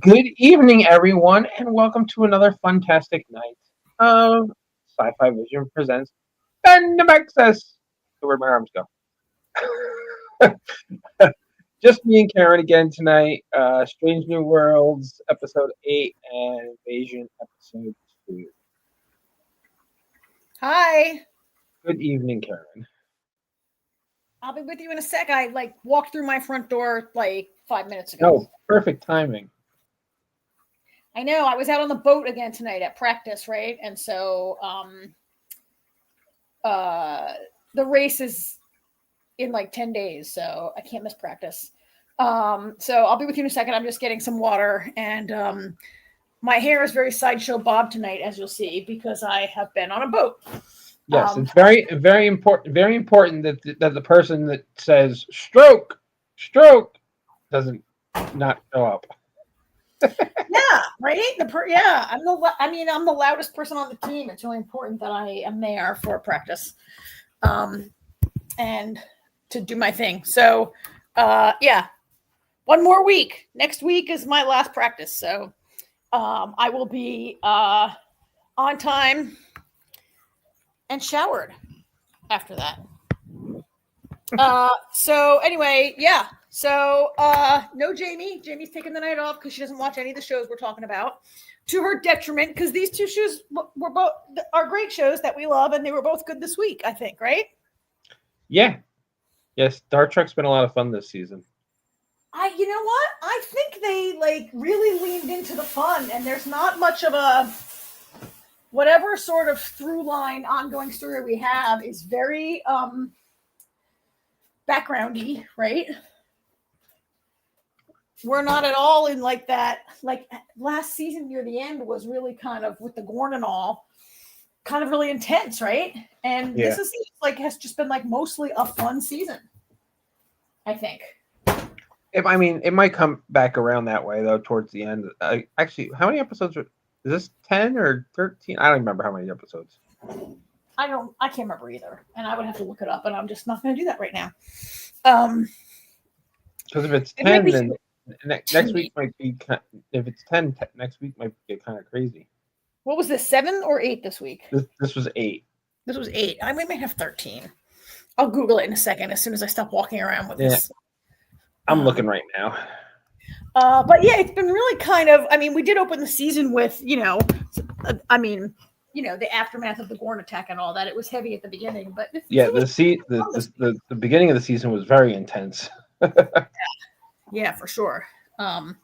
Good evening, everyone, and welcome to another fantastic night of Sci-Fi Vision presents Fandom Access. Where'd my arms go? Just me and Karen again tonight. Strange New Worlds, Episode 8, and Invasion, Episode 2. Hi. Good evening, Karen. I'll be with you in a sec. I walked through my front door 5 minutes ago. No, perfect timing. I know. I was out on the boat again tonight at practice, right? And so the race is in 10 days, so I can't miss practice. So I'll be with you in a second. I'm just getting some water, and my hair is very sideshow bob tonight, as you'll see, because I have been on a boat. Yes, it's very, very important. Very important that the person that says stroke doesn't not show up. Yeah, right. I'm the loudest person on the team. It's really important that I am there for practice, and to do my thing. So, yeah, one more week. Next week is my last practice, so I will be on time and showered after that. So anyway, yeah. So no Jamie. Jamie's taking the night off because she doesn't watch any of the shows we're talking about, to her detriment, because these two shows are great shows that we love, and they were both good this week, I think, right? Yeah. Yes, Star Trek's been a lot of fun this season. You know what? I think they really leaned into the fun, and there's not much of a whatever sort of through line ongoing story we have is very backgroundy, right? We're not at all in that. Last season near the end was really kind of, with the Gorn and all, kind of really intense, right? And This is has just been mostly a fun season, I think. It might come back around that way though towards the end. Actually, how many episodes is this? 10 or 13? I don't remember how many episodes. I can't remember either, and I would have to look it up, and I'm just not going to do that right now. Because if it's 10, then next week might be. If it's 10, next week might get kind of crazy. What was this, 7 or 8 this week? This was 8. This was 8. We might have 13. I'll Google it in a second as soon as I stop walking around with this. I'm looking right now. But yeah, it's been really kind of. We did open the season with the aftermath of the Gorn attack and all that. It was heavy at the beginning, but the beginning of the season was very intense. Yeah, for sure. The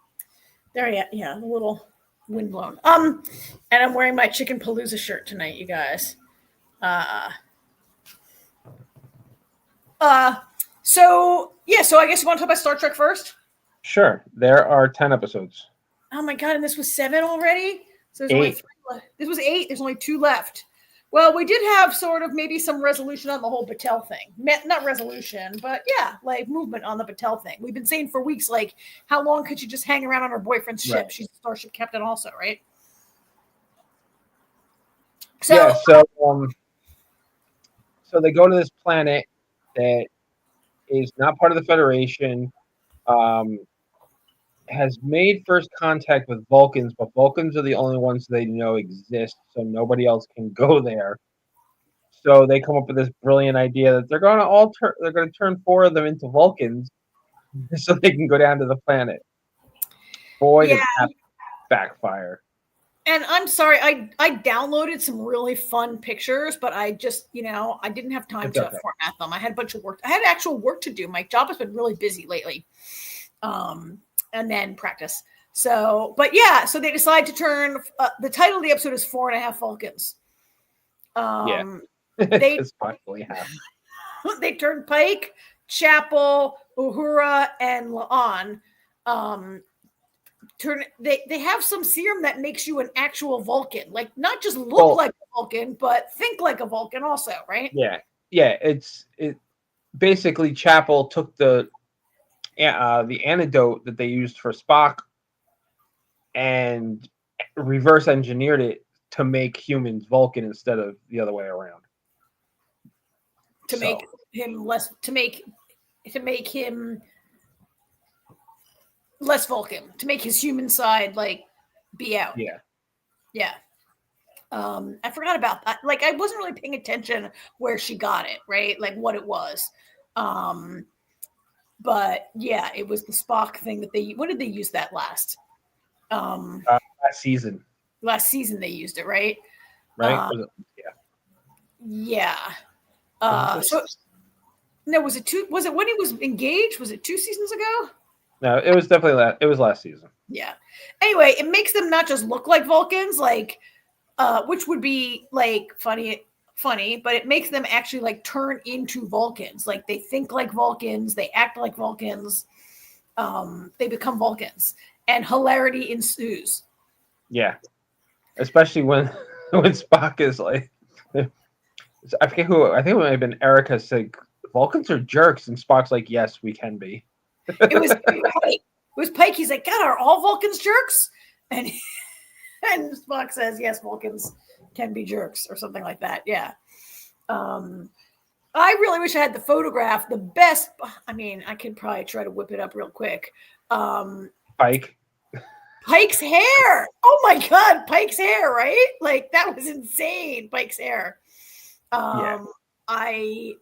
little windblown. And I'm wearing my Chicken Palooza shirt tonight, you guys. So I guess you want to talk about Star Trek first? Sure. There are 10 episodes. Oh my god, and this was 7 already? So there's 8. only 3 left. This was 8. There's only 2 left. Well, we did have sort of maybe some resolution on the whole Batel thing. Not resolution, but yeah, movement on the Batel thing. We've been saying for weeks, how long could you just hang around on her boyfriend's ship? Right. She's a starship captain also, right? So they go to this planet that is not part of the Federation, has made first contact with Vulcans, but Vulcans are the only ones they know exist, so nobody else can go there. So they come up with this brilliant idea that they're going to turn 4 of them into Vulcans, so they can go down to the planet. Boy, did that backfire! And I'm sorry, I downloaded some really fun pictures, but I just I didn't have time to format them. I had a bunch of work. I had actual work to do. My job has been really busy lately. And then practice. So they decide to turn. The title of the episode is 4.5 Vulcans. They possibly have. They turn Pike, Chapel, Uhura, and La'an. They have some serum that makes you an actual Vulcan, not just look like a Vulcan, but think like a Vulcan also, right? Yeah. It basically Chapel took the antidote that they used for Spock and reverse engineered it to make humans Vulcan instead of the other way around. Make him less. To make him less Vulcan to make his human side like be out. Yeah. I forgot about that. Like, I wasn't really paying attention where she got it, right? Like what it was. But yeah, it was the Spock thing that when did they use that last? Last season. Last season they used it, right? Right? Yeah. So no, was it when he was engaged? Was it 2 seasons ago? No, it was definitely it was last season. Yeah. Anyway, it makes them not just look like Vulcans, like which would be like funny, but it makes them actually like turn into Vulcans. Like they think like Vulcans, they act like Vulcans, they become Vulcans, and hilarity ensues. Yeah, especially when Spock is like, I forget who. I think it might have been Erica said, "Vulcans are jerks," and Spock's like, "Yes, we can be." It was Pike. It was Pike. He's like, "God, are all Vulcans jerks?" And Spock says, "Yes, Vulcans can be jerks," or something like that. Yeah. I really wish I had the photograph. The best. I mean, I could probably try to whip it up real quick. Pike's hair. Oh my God, Pike's hair, right? Like that was insane. Pike's hair. Yeah. I've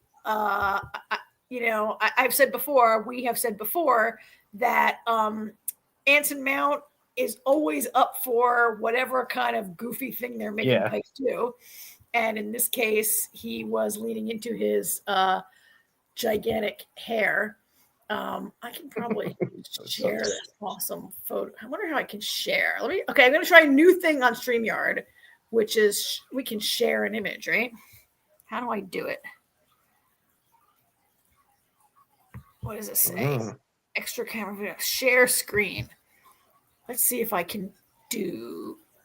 said before, we have said before that Anson Mount is always up for whatever kind of goofy thing they're making Pike do. And in this case, he was leaning into his gigantic hair. I can probably share this awesome photo. I wonder how I can share. I'm going to try a new thing on StreamYard, which is we can share an image, right? How do I do it? What does it say? Extra camera video, share screen. Let's see if I can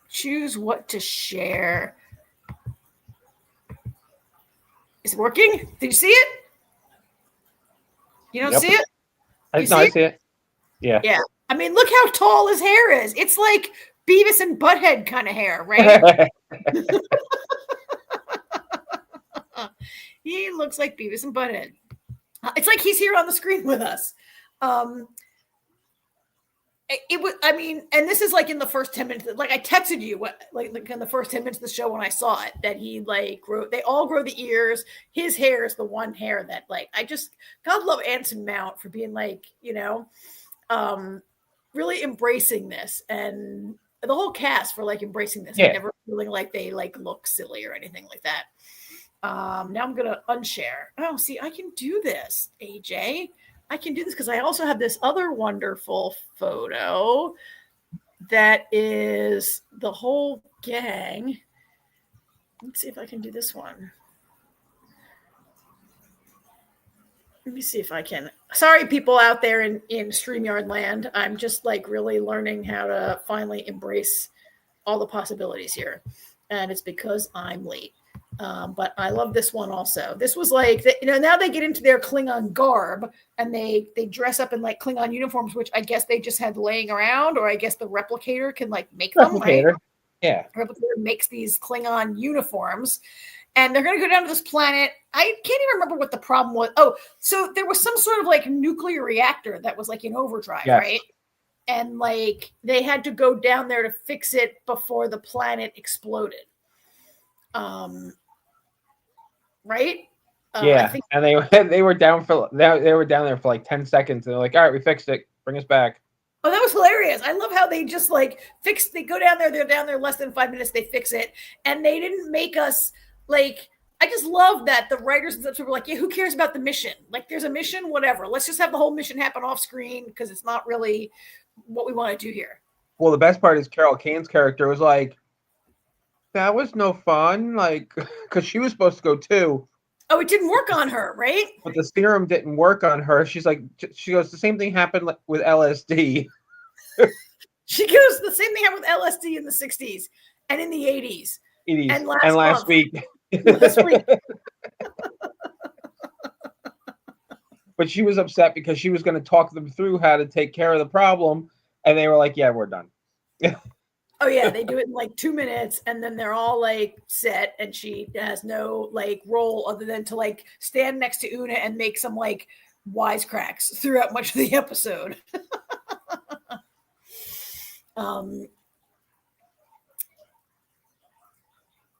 choose what to share. Is it working? Did you see it? You don't see it? I see it. Yeah. Yeah. I mean, look how tall his hair is. It's like Beavis and Butthead kind of hair, right? He looks like Beavis and Butthead. It's like he's here on the screen with us. It was, I mean, and this is like in the first 10 minutes, like I texted you, like in the first 10 minutes of the show when I saw it, that he like they all grow the ears. His hair is the one hair that like, God love Anson Mount for being like, really embracing this, and the whole cast for like embracing this and never feeling like they like look silly or anything like that. Now I'm going to unshare. Oh, see, I can do this, AJ. I can do this because I also have this other wonderful photo that is the whole gang. Let's see if I can do this one. Let me see if I can. Sorry, people out there in StreamYard land. I'm just like really learning how to finally embrace all the possibilities here. And it's because I'm late. But I love this one also. This was like, now they get into their Klingon garb and they dress up in like Klingon uniforms, which I guess they just had laying around, or I guess the replicator can like make them, right? Yeah. The replicator makes these Klingon uniforms and they're going to go down to this planet. I can't even remember what the problem was. Oh, so there was some sort of like nuclear reactor that was like in overdrive, right? And like they had to go down there to fix it before the planet exploded. Right? Yeah, and they were down there for like 10 seconds. And they're like, "All right, we fixed it. Bring us back." Oh, that was hilarious! I love how they just like fix. They go down there. They're down there less than 5 minutes. They fix it, and they didn't make us like. I just love that the writers and such were like, "Yeah, who cares about the mission? Like, there's a mission, whatever. Let's just have the whole mission happen off screen because it's not really what we want to do here." Well, the best part is Carol Kane's character was like, "That was no fun," like because she was supposed to go too. Oh, it didn't work on her, right? But the serum didn't work on her. She goes, the same thing happened with LSD. She goes, the same thing happened with LSD in the 60s and in the 80s. And last week. Last week. But she was upset because she was going to talk them through how to take care of the problem. And they were like, "Yeah, we're done." Oh yeah, they do it in like 2 minutes and then they're all like set and she has no like role other than to like stand next to Una and make some like wisecracks throughout much of the episode. Um,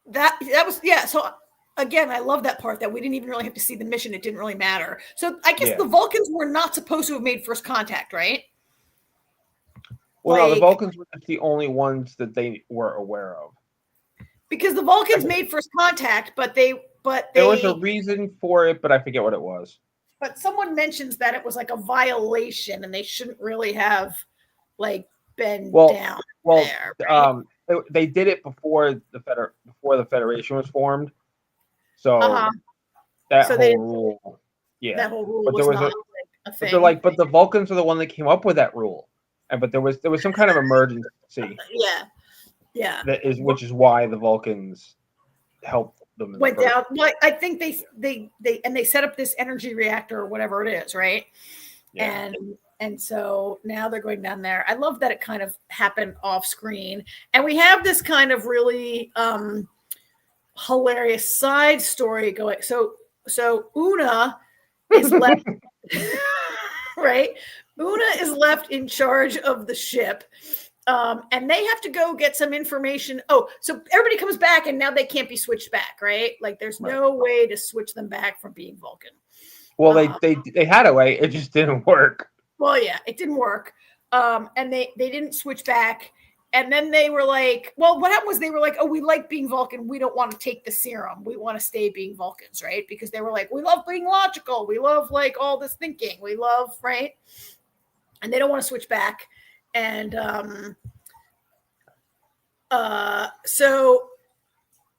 that was So again, I love that part that we didn't even really have to see the mission. It didn't really matter. So I guess the Vulcans were not supposed to have made first contact, right? Well, no, the Vulcans were just the only ones that they were aware of. Because the Vulcans made first contact, but there was a reason for it, but I forget what it was. But someone mentions that it was like a violation, and they shouldn't really have like been down there. Right? They did it before the Federation was formed, so that whole rule, that whole rule was not a thing. But the Vulcans are the one that came up with that rule, but there was some kind of emergency. Which is why the Vulcans helped them. Went down. Well, I think they set up this energy reactor or whatever it is, right? Yeah. And so now they're going down there. I love that it kind of happened off screen, and we have this kind of really hilarious side story going. So Una is left, right? Una is left in charge of the ship. And they have to go get some information. Oh, so everybody comes back, and now they can't be switched back, right? Like there's no way to switch them back from being Vulcan. Well, they had a way, it just didn't work. Well, yeah, it didn't work. And they didn't switch back. And then they were like, well, what happened was they were like, oh, we like being Vulcan. We don't want to take the serum. We want to stay being Vulcans, right? Because they were like, we love being logical. We love like all this thinking. We love, right? And they don't want to switch back. And so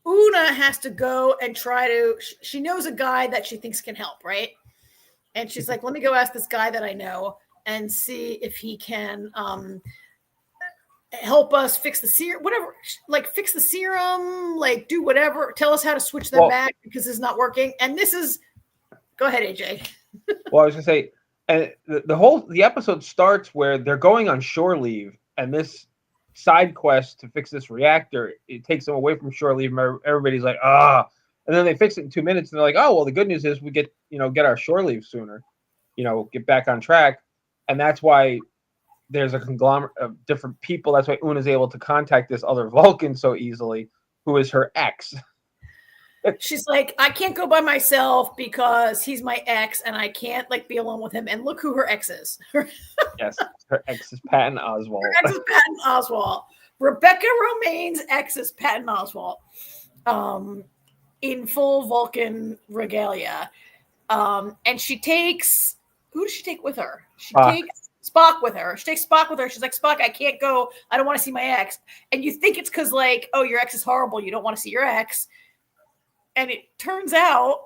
Una has to go and try to, she knows a guy that she thinks can help, right? And she's like, let me go ask this guy that I know and see if he can help us fix the serum, whatever, like fix the serum, like do whatever, tell us how to switch them back because it's not working. And this is, go ahead, AJ. Well, I was gonna say, and the episode starts where they're going on shore leave, and this side quest to fix this reactor, it takes them away from shore leave. Everybody's like, and then they fix it in 2 minutes, and they're like, oh, well, the good news is we get our shore leave sooner, get back on track, and that's why there's a conglomerate of different people. That's why Una's able to contact this other Vulcan so easily, who is her ex. She's like, I can't go by myself because he's my ex and I can't like be alone with him. And look who her ex is. Yes, her ex is Patton Oswalt. Her ex is Patton Oswalt. Rebecca Romaine's ex is Patton Oswalt. In full Vulcan regalia. And she takes, who does she take with her? She takes Spock with her. She takes Spock with her. She's like, Spock, I can't go. I don't want to see my ex. And you think it's because like, oh, your ex is horrible. You don't want to see your ex. And it turns out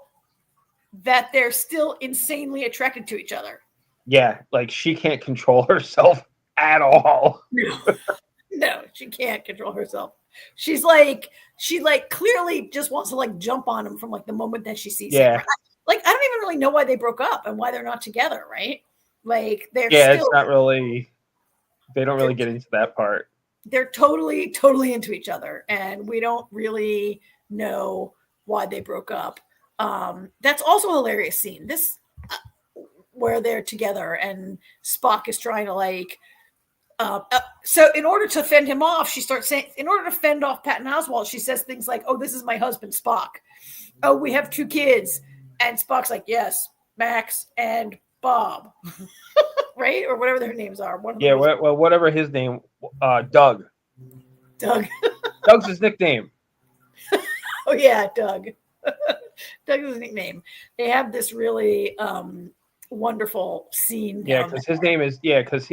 that they're still insanely attracted to each other. Yeah, like she can't control herself at all. No, she can't control herself. She clearly just wants to like jump on him from like the moment that she sees him. Like, I don't even really know why they broke up and why they're not together, right? Like they're it's not really, they don't really get into that part. They're totally, totally into each other. And we don't really know why they broke up. That's also a hilarious scene. This where they're together and Spock is trying to like. So in order to fend him off, she starts saying, in order to fend off Patton Oswalt, she says things like, "Oh, this is my husband, Spock. Oh, we have 2 kids," and Spock's like, "Yes, Max and Bob," right, or whatever their names are. Well, whatever his name, Doug. Doug's his nickname. Oh yeah, Doug. Doug is his nickname. They have this really wonderful scene. Yeah, because his name is because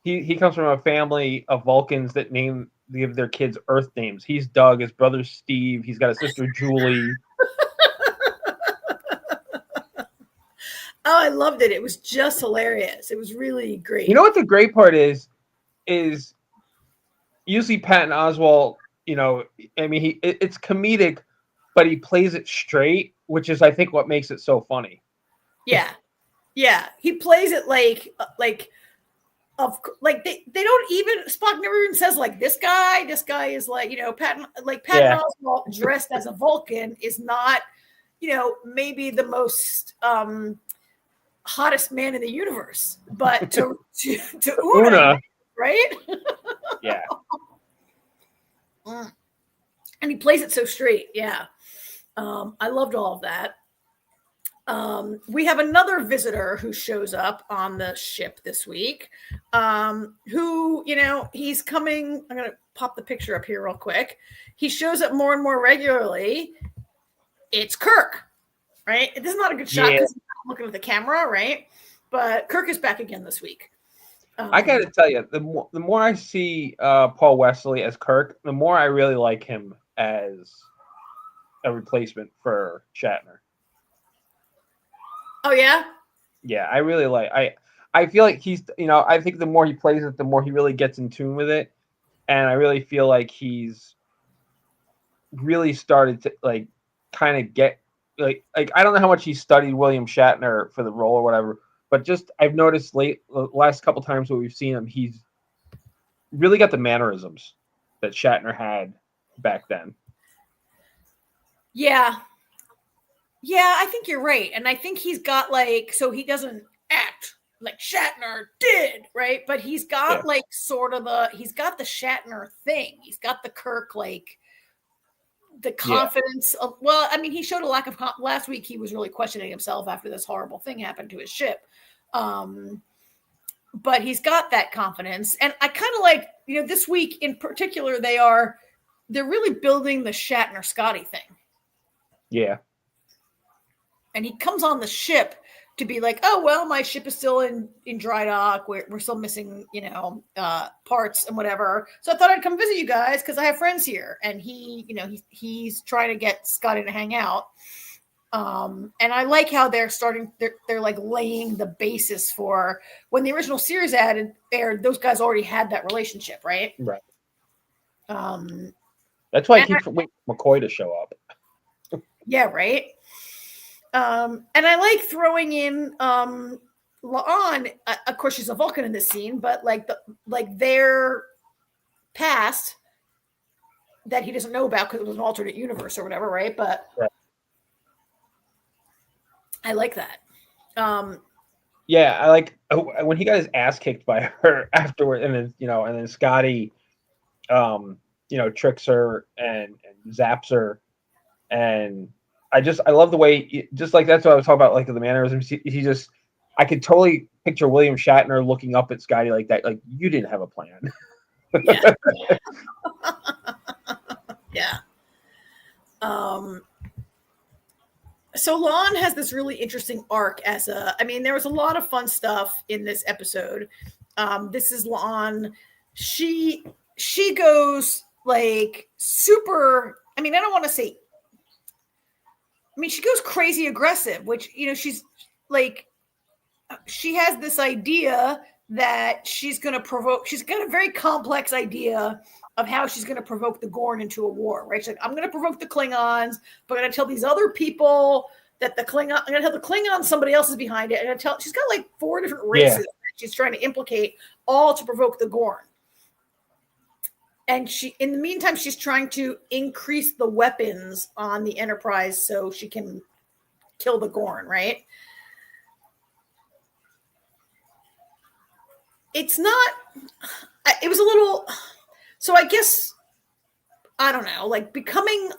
he comes from a family of Vulcans that give their kids Earth names. He's Doug. His brother's Steve. He's got a sister Julie. Oh, I loved it. It was just hilarious. It was really great. You know what the great part is usually Patton Oswalt. I mean, it's comedic, but he plays it straight, which is, I think, what makes it so funny. Yeah. He plays it like they don't even, Spock never even says like this guy is like, Patton Oswalt dressed as a Vulcan is not, maybe the most hottest man in the universe, but to Una, right? Yeah. And he plays it so straight. Yeah. I loved all of that. We have another visitor who shows up on the ship this week, who, he's coming. I'm going to pop the picture up here real quick. He shows up more and more regularly. It's Kirk, right? This is not a good shot because he's not looking at the camera, right? But Kirk is back again this week. I got to tell you, the more I see Paul Wesley as Kirk, the more I really like him as a replacement for Shatner. Oh yeah? Yeah, I really like. I feel like he's, I think the more he plays it, the more he really gets in tune with it, and I really feel like he's really started to like kind of get like I don't know how much he studied William Shatner for the role or whatever, but just I've noticed the last couple times that we've seen him, he's really got the mannerisms that Shatner had back then. Yeah. Yeah, I think you're right. And I think he's got so he doesn't act like Shatner did, right? But he's got he's got the Shatner thing. He's got the Kirk, the confidence of, he showed a lack of, last week he was really questioning himself after this horrible thing happened to his ship. But he's got that confidence. And I kind of like, this week in particular, they're really building the Shatner Scotty thing. Yeah. And he comes on the ship to be like, oh, well, my ship is still in dry dock. We're still missing, parts and whatever. So I thought I'd come visit you guys because I have friends here. And he's trying to get Scotty to hang out. And I like how they're like laying the basis for when the original series aired, those guys already had that relationship, right? Right. That's why I keep waiting for McCoy to show up. Yeah, right. And I like throwing in La'an. Of course, she's a Vulcan in this scene, but their past that he doesn't know about because it was an alternate universe or whatever, right? But I like that. Yeah, I like when he got his ass kicked by her afterward, and then Scotty, tricks her and zaps her, and I love the way, just like that's what I was talking about, like the mannerisms. I could totally picture William Shatner looking up at Scotty like that, like you didn't have a plan. Yeah. Yeah. So Lon has this really interesting arc there was a lot of fun stuff in this episode. This is Lon. She goes super, I don't want to say, she goes crazy aggressive, which, she's she has this idea that she's got a very complex idea of how she's going to provoke the Gorn into a war, right? She's like, I'm going to provoke the Klingons, but I'm going to tell these other people that I'm going to tell the Klingons somebody else is behind it. And she's got 4 different races that she's trying to implicate, all to provoke the Gorn. And in the meantime, she's trying to increase the weapons on the Enterprise so she can kill the Gorn, right? It was a little, so I guess, I don't know, becoming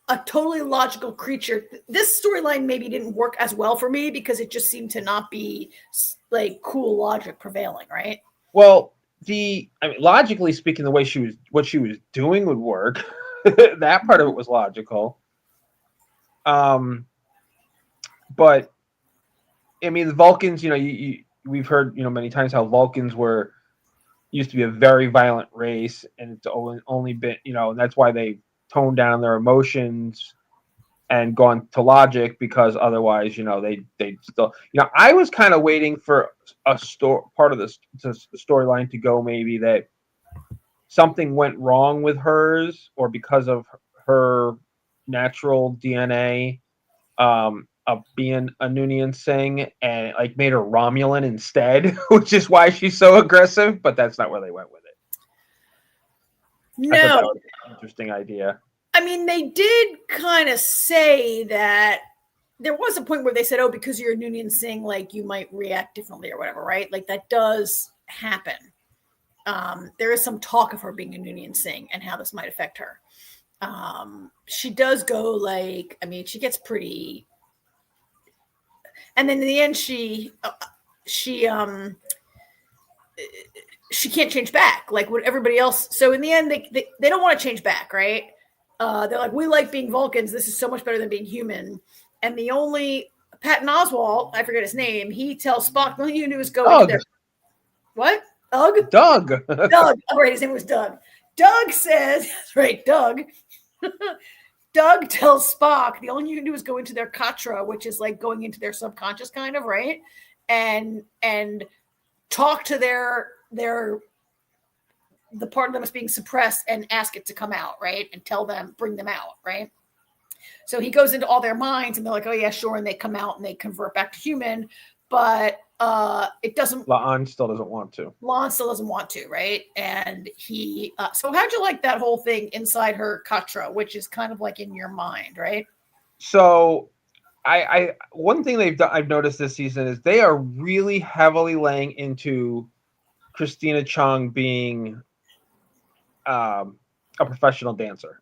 a totally logical creature. This storyline maybe didn't work as well for me because it just seemed to not be cool logic prevailing, right? Well, logically speaking, the way what she was doing would work. That part of it was logical. But the Vulcans, we've heard, many times how Vulcans used to be a very violent race, and it's only been, and that's why they toned down their emotions and gone to logic, because otherwise, they'd still, I was kind of waiting for part of the storyline to go maybe that something went wrong with hers, or because of her natural DNA of being a Noonien Singh, and made her Romulan instead, which is why she's so aggressive. But that's not where they went with it. No, I thought that was an interesting idea. They did kind of say that there was a point where they said, "Oh, because you're a Noonien Singh, you might react differently or whatever," right? That does happen. there is some talk of her being a Noonien Singh and how this might affect her. She does go like, I mean, she gets pretty, and then in the end, she can't change back like what everybody else. So in the end, they don't want to change back, right? They're like, we like being Vulcans. This is so much better than being human. And the only Patton Oswalt, I forget his name, he tells Spock, "Well, you knew was going there." What? Doug. Doug. Oh, right, his name was Doug. Doug says, right, Doug. Doug tells Spock the only you can do is go into their katra, which is like going into their subconscious, kind of, right? And talk to the part of them that's being suppressed and ask it to come out, right? And tell them, bring them out, right? So he goes into all their minds and they're like, oh yeah, sure. And they come out and they convert back to human, but it doesn't. La'an still doesn't want to. Right? And he, so how'd you like that whole thing inside her katra, which is kind of like in your mind, right? So I one thing I've noticed this season is they are really heavily laying into Christina Chong being a professional dancer.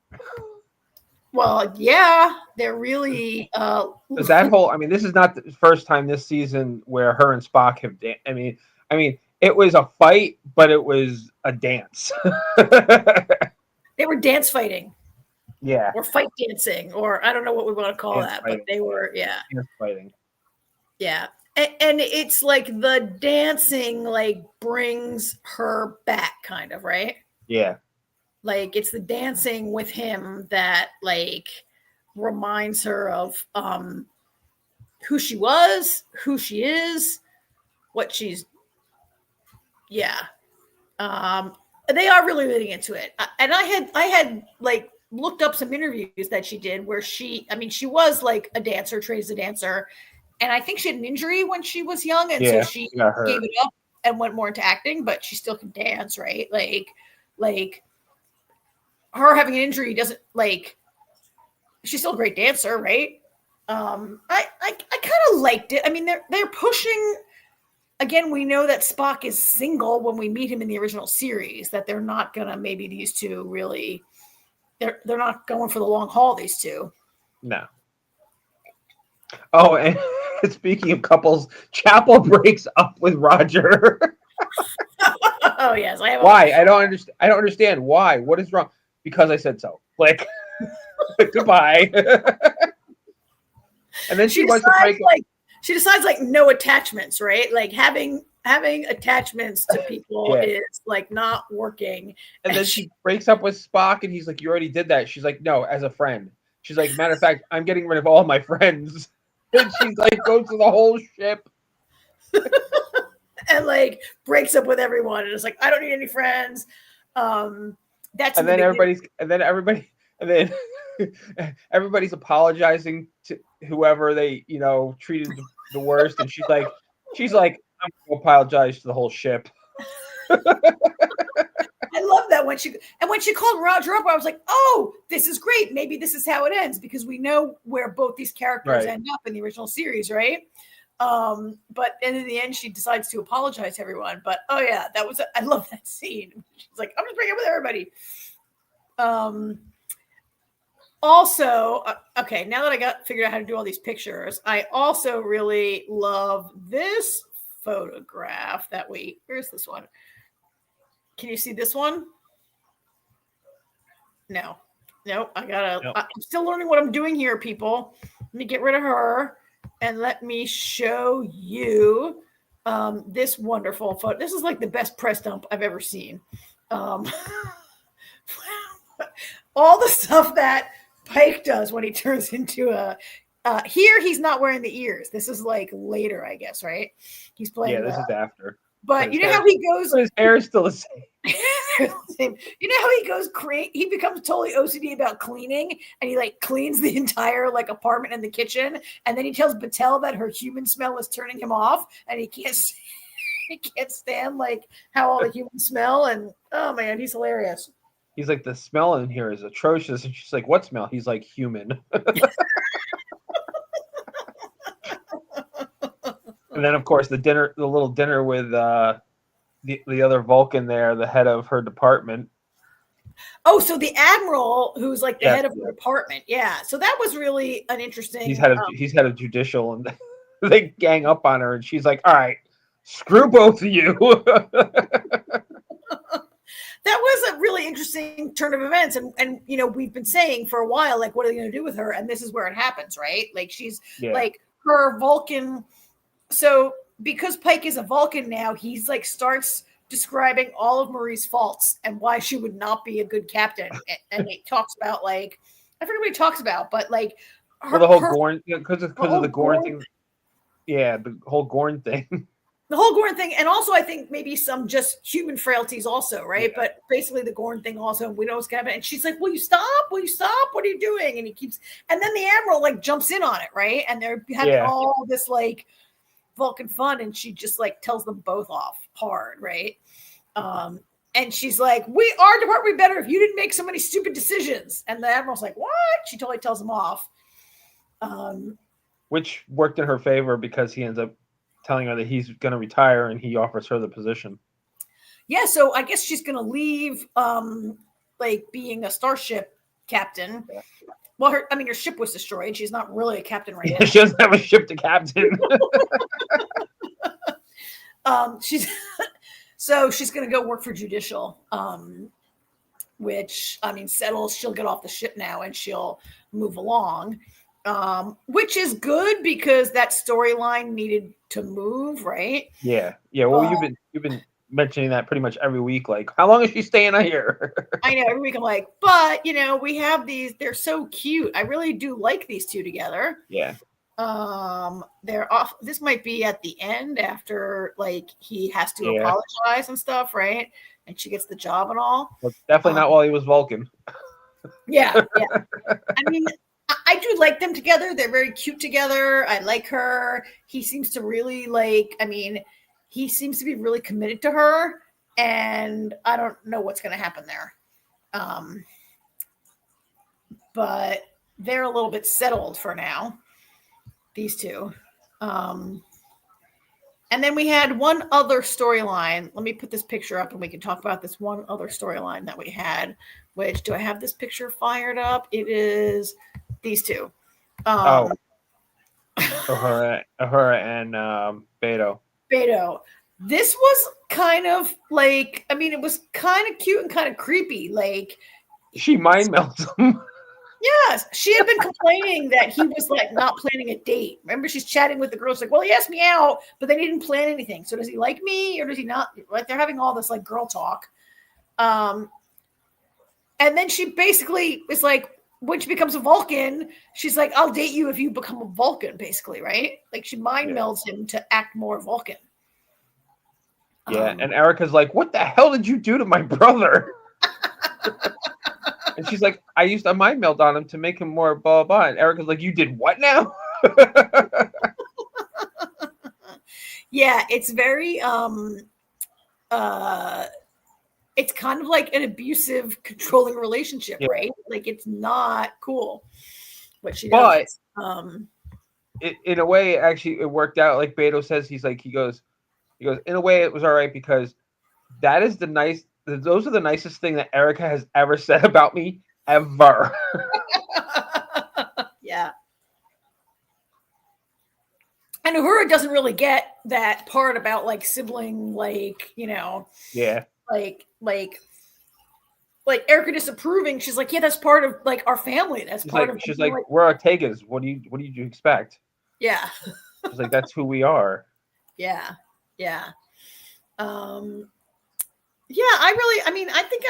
Well, yeah, they're really that whole. I mean, this is not the first time this season where her and Spock have. I mean, it was a fight, but it was a dance. They were dance fighting. Yeah. Or fight dancing, or I don't know what we want to call that, but they were, yeah. Dance fighting. Yeah. And it's like the dancing like brings her back, kind of, right? Yeah. Like it's the dancing with him that like reminds her of who she was, who she is, what she's, yeah. They are really leading into it. And I had like looked up some interviews that she did where she was like a dancer, trained as a dancer. And I think she had an injury when she was young. And so she gave it up and went more into acting, but she still can dance, right? Like her having an injury doesn't like, she's still a great dancer, right? I kind of liked it. I mean, they're pushing. Again, we know that Spock is single when we meet him in the original series, that they're not going to, maybe these two really, they're not going for the long haul, these two. No. Oh, and speaking of couples, Chapel breaks up with Roger. Oh, yes. Why? I don't understand. Why? What is wrong? Because I said so. Like, goodbye. And then she wants to break up. She decides like no attachments, right? Like having attachments to people is like not working. And then she breaks up with Spock and he's like, you already did that. She's like, no, as a friend. She's like, matter of fact, I'm getting rid of all my friends. And she's like, goes to the whole ship. And like breaks up with everyone. And it's like, I don't need any friends. Everybody's apologizing to whoever they, treated the worst, and she's like, I'm gonna apologize to the whole ship. I love that when she called Roger up, I was like, oh, this is great. Maybe this is how it ends, because we know where both these characters end up in the original series, right? But in the end, she decides to apologize to everyone. But oh yeah, I love that scene. She's like, I'm just breaking up with everybody. Also, okay, now that I figured out how to do all these pictures, I also really love this photograph where's this one? Can you see this one? No, I'm still learning what I'm doing here, people. Let me get rid of her and let me show you this wonderful photo. This is like the best press dump I've ever seen. All the stuff that Pike does when he turns into here he's not wearing the ears. This is like later, I guess, right? He's playing. Yeah, this is after. But you know how he goes. His hair is still the same. You know how he goes he becomes totally OCD about cleaning, and he like cleans the entire like apartment and the kitchen, and then he tells Batel that her human smell is turning him off, and he can't stand like how all the humans smell. And oh man, he's hilarious. He's like, the smell in here is atrocious. And she's like, what smell? He's like, human. And then, of course, the little dinner with the other Vulcan there, the head of her department. Oh, so the admiral, who's like the Yes. head of the department, yeah. So that was really an interesting. He's head of judicial, and they gang up on her, and she's like, "All right, screw both of you." That was a really interesting turn of events, and you know, we've been saying for a while, like, what are they going to do with her? And this is where it happens, right? Like, she's like her Vulcan. So because Pike is a Vulcan now, he's like starts describing all of Marie's faults and why she would not be a good captain. And he talks about, like, I forget what he talks about, but like the whole Gorn, because of the Gorn thing. Yeah, the whole Gorn thing. The whole Gorn thing, and also I think maybe some just human frailties also, right? Yeah. But basically the Gorn thing also, we know what's going to happen. And she's like, will you stop? Will you stop? What are you doing? And he keeps, and then the Admiral like jumps in on it, right? And they're having all this like Vulcan fun, and she just like tells them both off hard, right? And she's like, our department would be better if you didn't make so many stupid decisions. And the Admiral's like, what? She totally tells him off. Which worked in her favor because he ends up telling her that he's going to retire and he offers her the position. Yeah, so I guess she's going to leave like being a starship captain. Yeah. Well, her ship was destroyed. She's not really a captain right now. She doesn't have a ship to captain. She's going to go work for Judicial, which, I mean, settles. She'll get off the ship now and she'll move along, which is good because that storyline needed to move, right? Yeah. Well, you've been mentioning that pretty much every week. Like, how long is she staying here? I know, every week I'm like, but you know, we have these. They're so cute. I really do like these two together. Yeah. They're off. This might be at the end after like he has to apologize and stuff, right? And she gets the job and all. Well, definitely not while he was Vulcan. Yeah. I mean, I do like them together. They're very cute together. I like her. He seems to really he seems to be really committed to her, and I don't know what's going to happen there. But they're a little bit settled for now, these two. And then we had one other storyline. Let me put this picture up and we can talk about this one other storyline that we had, which, do I have this picture fired up? It is these two. Her and Beto. This was kind of like, I mean, it was kind of cute and kind of creepy. Like, she mind melts him. Yes, she had been complaining that he was like not planning a date. Remember, she's chatting with the girls like, well, he asked me out, but they didn't plan anything. So does he like me or does he not? Like, they're having all this like girl talk. And then she basically is like, when she becomes a Vulcan, she's like, I'll date you if you become a Vulcan, basically, right? Like, she mind melds him to act more Vulcan. Yeah, and Erica's like, what the hell did you do to my brother? And she's like, I used a mind meld on him to make him more blah, blah, blah. And Erica's like, you did what now? Yeah, it's very, it's kind of like an abusive, controlling relationship, right? Like, it's not cool what she does. But in a way, actually, it worked out. Like Beto says, he goes, in a way, it was all right because that is those are the nicest thing that Erica has ever said about me, ever. Yeah. And Uhura doesn't really get that part about like sibling, like, you know. Yeah. Like Erica disapproving. She's like, yeah, that's part of like our family. That's part of. She's like, we're Ortegas. What do you expect? Yeah. She's like, that's who we are. Yeah. Yeah, I think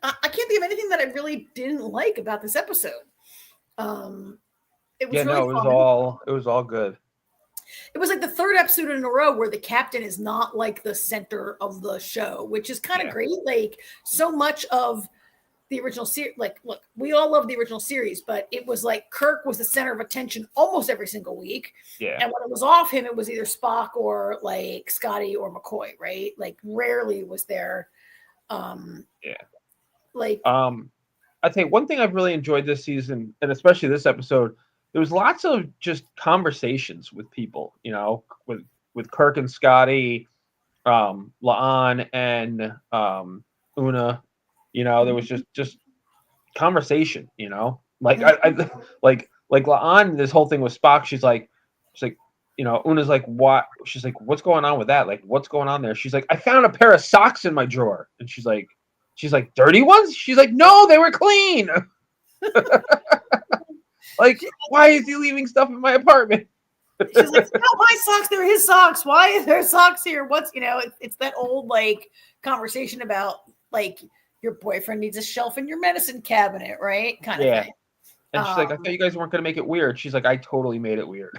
I can't think of anything that I really didn't like about this episode. It was really fun. It was all good. It was like the third episode in a row where the captain is not like the center of the show, which is kind of great. Like, so much of the original series, like, look, we all love the original series, but it was like Kirk was the center of attention almost every single week. Yeah. And when it was off him, it was either Spock or like Scotty or McCoy, right? Like, rarely was there. Like, I think one thing I've really enjoyed this season, and especially this episode, there was lots of just conversations with people, you know, with Kirk and Scotty, La'an and Una, there was just conversation, like I like La'an, this whole thing with Spock, she's like, Una's like, what? She's like, what's going on with that? Like, what's going on there? She's like, I found a pair of socks in my drawer, and she's like, dirty ones? She's like, no, they were clean. Like, why is he leaving stuff in my apartment? She's like, it's not my socks, they're his socks. Why is there socks here? What's, it's that old like conversation about like your boyfriend needs a shelf in your medicine cabinet, right? Kind of thing. And she's like, I thought you guys weren't going to make it weird. She's like, I totally made it weird.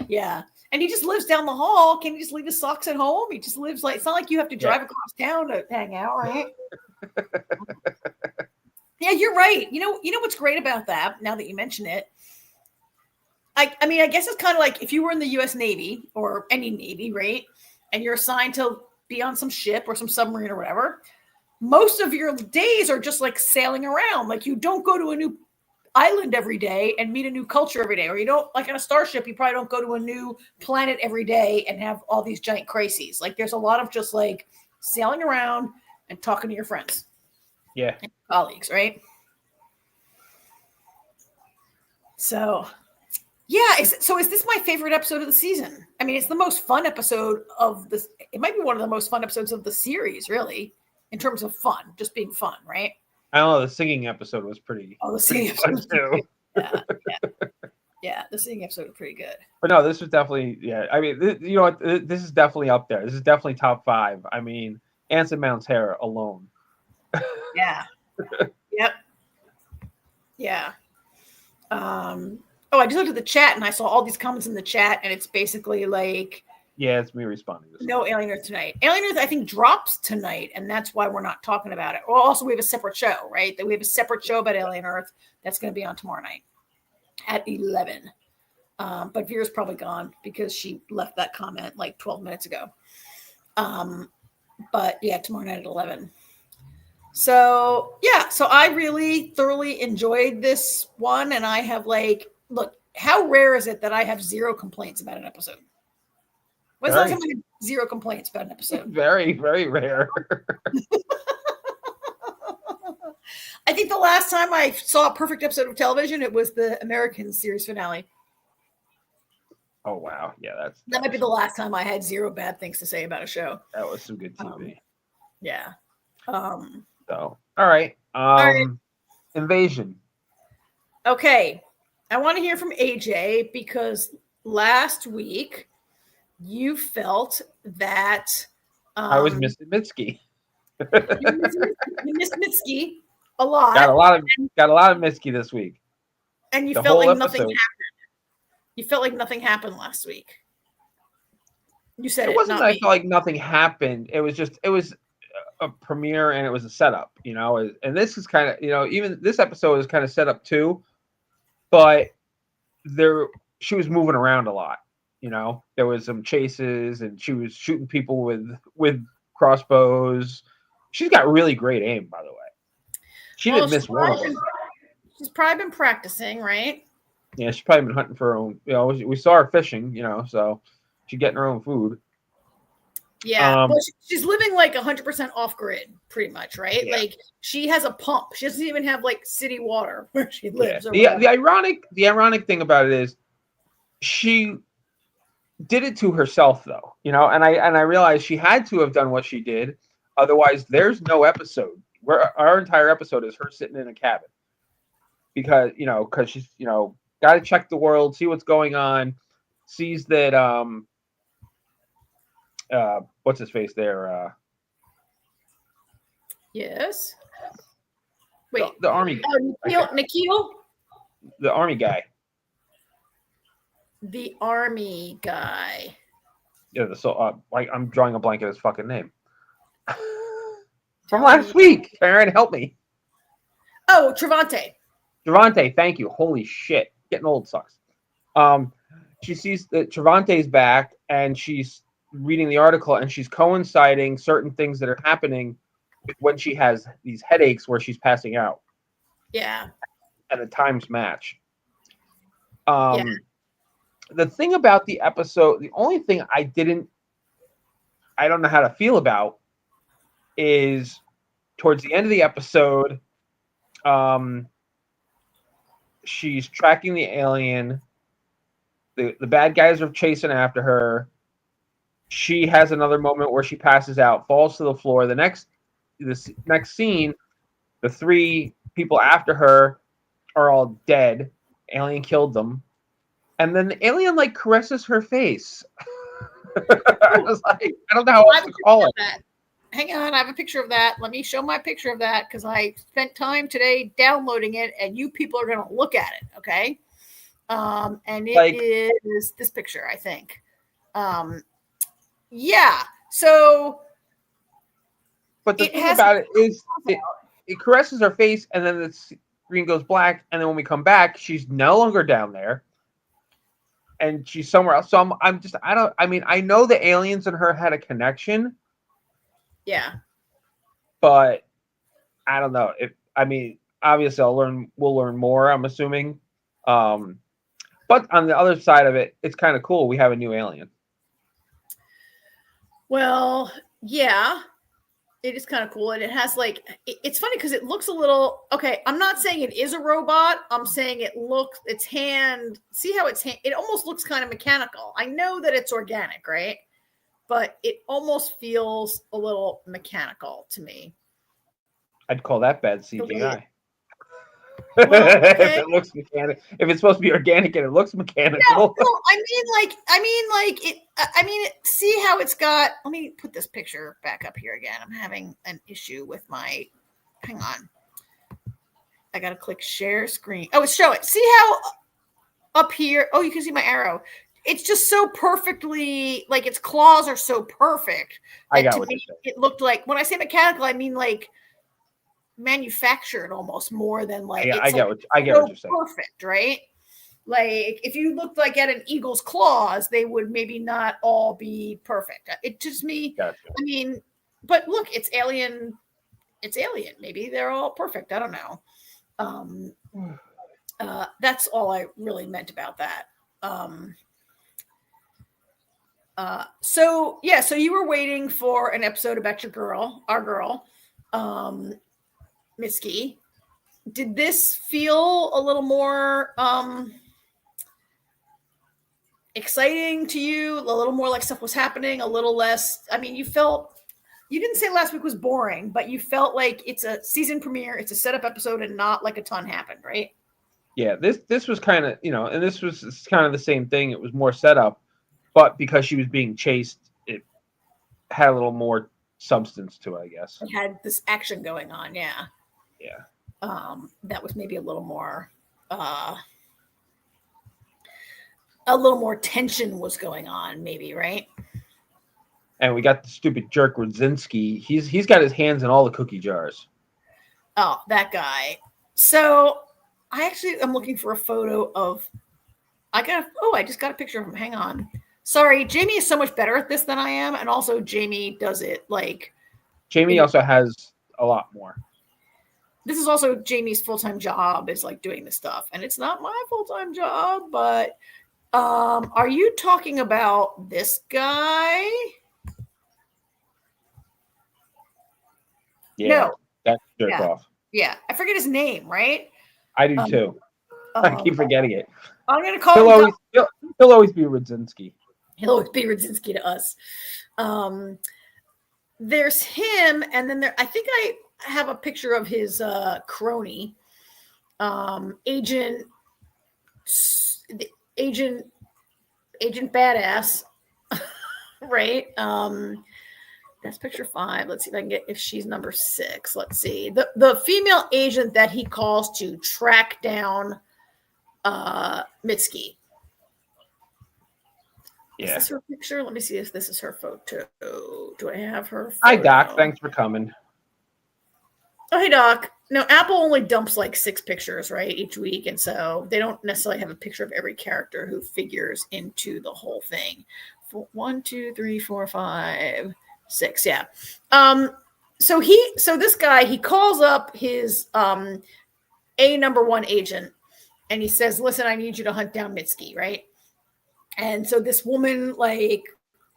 Yeah. And he just lives down the hall. Can he just leave his socks at home? He just lives like, it's not like you have to drive across town to hang out, right? Yeah, you're right. You know what's great about that, now that you mention it? I mean, I guess it's kind of like if you were in the U.S. Navy or any Navy, right? And you're assigned to be on some ship or some submarine or whatever. Most of your days are just like sailing around. Like you don't go to a new island every day and meet a new culture every day. Or you don't, like on a starship, you probably don't go to a new planet every day and have all these giant crises. Like there's a lot of just like sailing around and talking to your friends. Yeah. And colleagues, right? So, yeah. Is this my favorite episode of the season? I mean, it's the most fun episode of this. It might be one of the most fun episodes of the series, really, in terms of fun, just being fun, right? I don't know. The singing episode was pretty. Oh, the singing episode too. Yeah. The singing episode was pretty good. But no, this was definitely. Yeah, I mean, you know what? This is definitely up there. This is definitely top 5. I mean, Anson Mount's hair alone. Yeah. Yep. Yeah. Oh, I just looked at the chat and I saw all these comments in the chat, and it's basically like, yeah, it's me responding to this. No Alien Earth tonight. Alien Earth, I think, drops tonight, and that's why we're not talking about it. Well, also, we have a separate show, right? That we have a separate show about Alien Earth that's going to be on tomorrow night at 11. But Vera's probably gone because she left that comment like 12 minutes ago. But yeah, tomorrow night at 11. So yeah, so I really thoroughly enjoyed this one, and I have like, look, how rare is it that I have 0 complaints about an episode? When's the last time I had 0 complaints about an episode? Very, very rare. I think the last time I saw a perfect episode of television, it was the American series finale. Oh wow, yeah, that might be the last time I had 0 bad things to say about a show. That was some good TV. Yeah. So, all right. Invasion. Okay. I want to hear from AJ because last week you felt that I was missing Mitski. You missed Mitski a lot. Got a lot of Mitski this week. And you felt like nothing happened. You felt like nothing happened last week. You said it wasn't that I felt like nothing happened. It was a premiere and it was a setup, and this is kind of, even this episode is kind of set up too, but she was moving around a lot, there was some chases and she was shooting people with crossbows. She's got really great aim, by the way. She didn't miss one of them. She's probably been practicing, right? Yeah, she's probably been hunting for her own, we saw her fishing, so she's getting her own food. Yeah, well, she's living like 100% off grid, pretty much, right? Yeah. Like she has a pump. She doesn't even have like city water where she lives. Yeah. The ironic thing about it is she did it to herself, though, and I realized she had to have done what she did, otherwise there's no episode where our entire episode is her sitting in a cabin because she's got to check the world, see what's going on, sees that what's his face there? Yes. Wait. The army. Nikhil? The army guy. The army guy. Yeah. I'm drawing a blank at his fucking name. From last week. Karen, help me. Oh, Travante. Thank you. Holy shit. Getting old sucks. She sees that Travante's back and she's reading the article and she's coinciding certain things that are happening when she has these headaches where she's passing out. Yeah. And the times match. the thing about the episode, the only thing I don't know how to feel about is towards the end of the episode, she's tracking the alien. The bad guys are chasing after her. She has another moment where she passes out, falls to the floor. This next scene, the three people after her are all dead. Alien killed them. And then the alien like caresses her face. I was like, I don't know how else to call it. Hang on, I have a picture of that. Let me show my picture of that because I spent time today downloading it, and you people are going to look at it, okay? And it is this picture, I think. Yeah. So, but the thing about it is, it caresses her face, and then the screen goes black, and then when we come back, she's no longer down there, and she's somewhere else. So I know the aliens and her had a connection. Yeah. But I don't know. Obviously we'll learn more, I'm assuming. But on the other side of it, it's kind of cool. We have a new alien. Well, yeah. It is kind of cool. And it has it's funny because it looks a little, okay, I'm not saying it is a robot. I'm saying its hand, see how it almost looks kind of mechanical. I know that it's organic, right? But it almost feels a little mechanical to me. I'd call that bad CGI. Well, okay. If it looks mechanical, if it's supposed to be organic and it looks mechanical. No, see how it's got. Let me put this picture back up here again. I'm having an issue with my. Hang on. I gotta click share screen. Oh, show it. See how up here? Oh, you can see my arrow. It's just so perfectly, its claws are so perfect. I got what you're saying. It looked like, when I say mechanical, I mean manufactured almost more than I get what you're saying. Perfect, right? Like if you looked at an eagle's claws, they would maybe not all be perfect. It just me. Gotcha. I mean, but look, it's alien. It's alien. Maybe they're all perfect. I don't know. That's all I really meant about that. So you were waiting for an episode about our girl, Mitski. Did this feel a little more exciting to you? A little more like stuff was happening, a little less. I mean, you didn't say last week was boring, but you felt like it's a season premiere, it's a setup episode, and not like a ton happened, right? Yeah, this was kind of, and this was kind of the same thing. It was more setup. But because she was being chased, it had a little more substance to it, I guess. It had this action going on, yeah. Yeah. That was maybe a little more tension was going on, maybe, right? And we got the stupid jerk Radzinski. He's got his hands in all the cookie jars. Oh, that guy. So I actually am looking for a photo of. I just got a picture of him. Hang on. Sorry, Jamie is so much better at this than I am, and also Jamie does it Jamie also has a lot more. This is also Jamie's full-time job is doing this stuff, and it's not my full-time job. But are you talking about this guy? Yeah, no, that's jerk off. Yeah, I forget his name, right? I do too. I keep forgetting it. I'm gonna call him. He'll always be Radzinski. He'll always be Radzinski to us. There's him, and then I think I have a picture of his crony, Agent Badass, right? That's picture 5. Let's see if I can get if she's number 6. Let's see the female agent that he calls to track down Mitski. Yeah. Is this her picture? Let me see if this is her photo. Do I have her photo? Hi, Doc. Thanks for coming. Oh, hey, Doc. No, Apple only dumps 6 pictures, right, each week. And so they don't necessarily have a picture of every character who figures into the whole thing. 1, 2, 3, 4, 5, 6. Yeah. So this guy, he calls up his number 1 agent, and he says, listen, I need you to hunt down Mitski, right? And so this woman, like,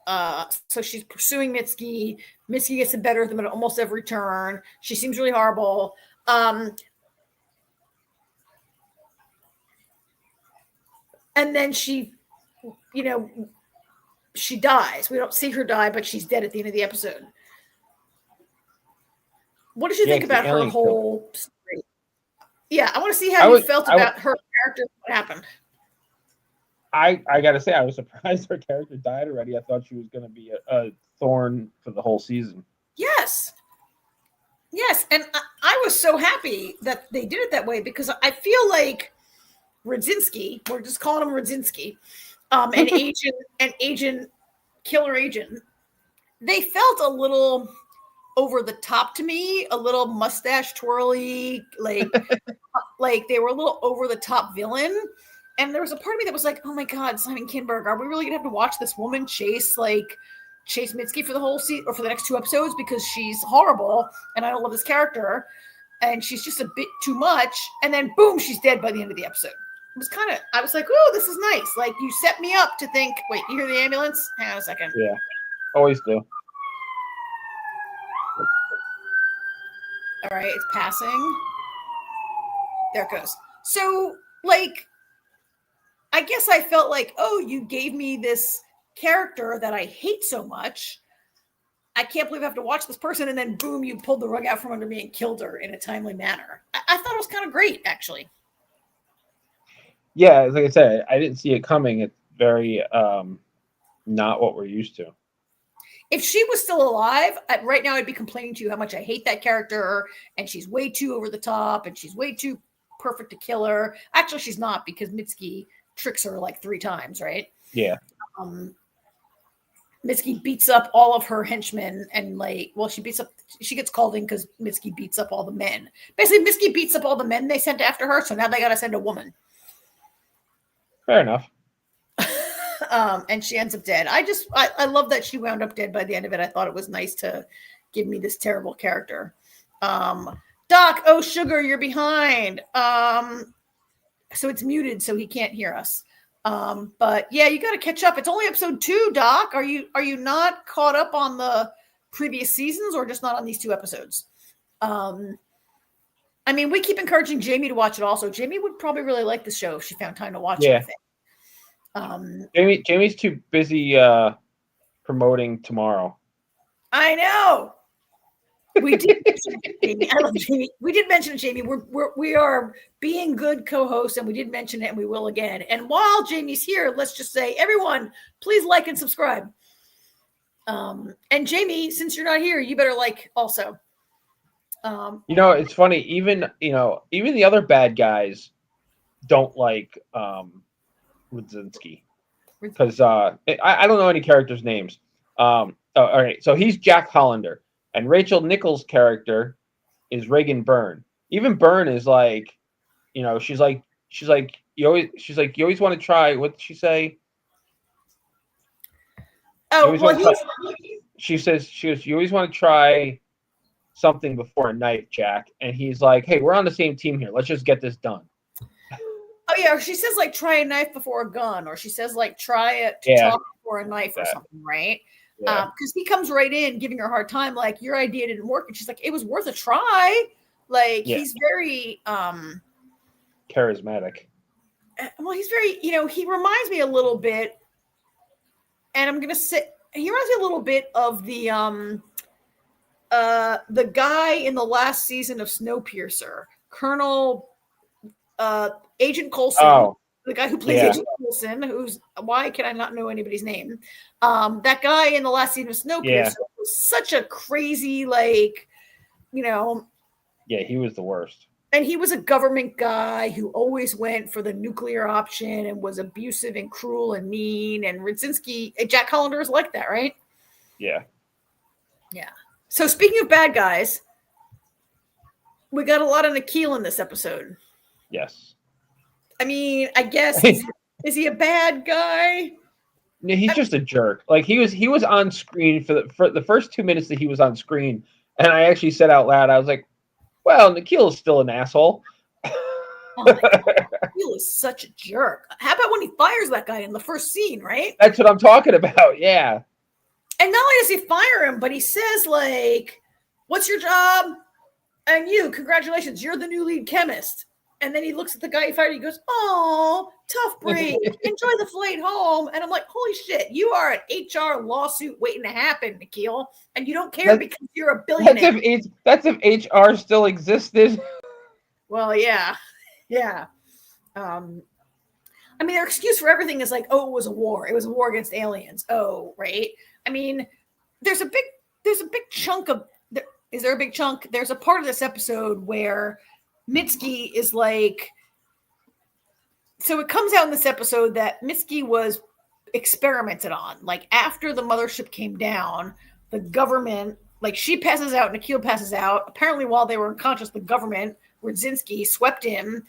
so she's pursuing Mitski. Mitski gets the better of them at almost every turn. She seems really horrible. And then she, you know, she dies. We don't see her die, but she's dead at the end of the episode. What did you think about her whole story? Yeah, I want to see how you felt about her character. What happened? I gotta say, I was surprised her character died already. I thought she was going to be a thorn for the whole season. Yes, and I was so happy that they did it that way, because I feel like Radzinski, we're just calling him Radzinski, an killer agent, they felt a little over the top to me, a little mustache twirly, like like they were a little over the top villain. And there was a part of me that was like, oh my God, Simon Kinberg, are we really gonna have to watch this woman chase Mitski for the whole season or for the next 2 episodes, because she's horrible and I don't love this character and she's just a bit too much. And then boom, she's dead by the end of the episode. It was I was like, oh, this is nice. Like, you set me up to think, wait, you hear the ambulance? Hang on a second. Yeah, always do. All right, it's passing. There it goes. So, like, I guess I felt like, oh, you gave me this character that I hate so much. I can't believe I have to watch this person. And then boom, you pulled the rug out from under me and killed her in a timely manner. I thought it was kind of great, actually. Yeah, like I said, I didn't see it coming. It's very not what we're used to. If she was still alive, right now I'd be complaining to you how much I hate that character, and she's way too over the top, and she's way too perfect to kill her. Actually, she's not, because Mitski tricks her like 3 times, right? Yeah. Mitski beats up all of her henchmen, and she gets called in because Mitski beats up all the men. Basically, Mitski beats up all the men they sent after her, so now they got to send a woman. Fair enough. And she ends up dead. I love that she wound up dead by the end of it. I thought it was nice to give me this terrible character. Doc, oh sugar, you're behind. So it's muted, so he can't hear us. But yeah, you got to catch up. It's only episode 2, Doc. Are you not caught up on the previous seasons, or just not on these 2 episodes? I mean, we keep encouraging Jamie to watch it also. Jamie would probably really like the show if she found time to watch it, I think. Jamie's too busy promoting Tomorrow. I know. We did mention it, Jamie. I love Jamie. We did mention it, Jamie. We are being good co-hosts, and we did mention it, and we will again. And while Jamie's here, let's just say, everyone, please like and subscribe. And Jamie, since you're not here, you better like also. It's funny. Even the other bad guys don't like Radzinski, because I don't know any characters' names. All right, so he's Jack Hollander, and Rachel Nichols' character is Reagan Byrne. Even Byrne is like, she's like you always want to try. What did she say? Oh, well, she goes, you always want to try something before a knife, Jack. And he's like, hey, we're on the same team here. Let's just get this done. Oh yeah, she says like try a knife before a gun, or she says like try it to talk before a knife or something, right? Because he comes right in giving her a hard time, like your idea didn't work, and she's like, it was worth a try. Like he's very charismatic. Well, he's very, he reminds me a little bit, and I'm gonna say he reminds me a little bit of the guy in the last season of Snowpiercer, Colonel Agent Coulson, the guy who plays Agent Coulson, why can I not know anybody's name? That guy in the last season of Snowpiercer was such a crazy, Yeah, he was the worst. And he was a government guy who always went for the nuclear option and was abusive and cruel and mean. And Radzinski, Jack Hollander is like that, right? Yeah. Yeah. So speaking of bad guys, we got a lot of Nikhil in this episode. Yes. I mean, I guess is he a bad guy? He's just a jerk. Like he was on screen for the first 2 minutes that he was on screen, and I actually said out loud, I was like, well, Nikhil is still an asshole. Oh my God. He Nikhil is such a jerk. How about when he fires that guy in the first scene, right? That's what I'm talking about. Yeah. And not only does he fire him, but he says, like, what's your job? And you, congratulations, you're the new lead chemist. And then he looks at the guy he fired. He goes, oh, tough break. Enjoy the flight home. And I'm like, holy shit, you are an HR lawsuit waiting to happen, Nikhil. And you don't care because you're a billionaire. That's if HR still existed. Well, yeah. Yeah. I mean, their excuse for everything is like, oh, it was a war. It was a war against aliens. Oh, right. I mean, there's a big chunk of, is there a big chunk? There's a part of this episode where Mitski is like, so it comes out in this episode that Mitski was experimented on. Like after the mothership came down, the government, like she passes out, Nikhil passes out. Apparently while they were unconscious, the government, Rudzinski, swept in,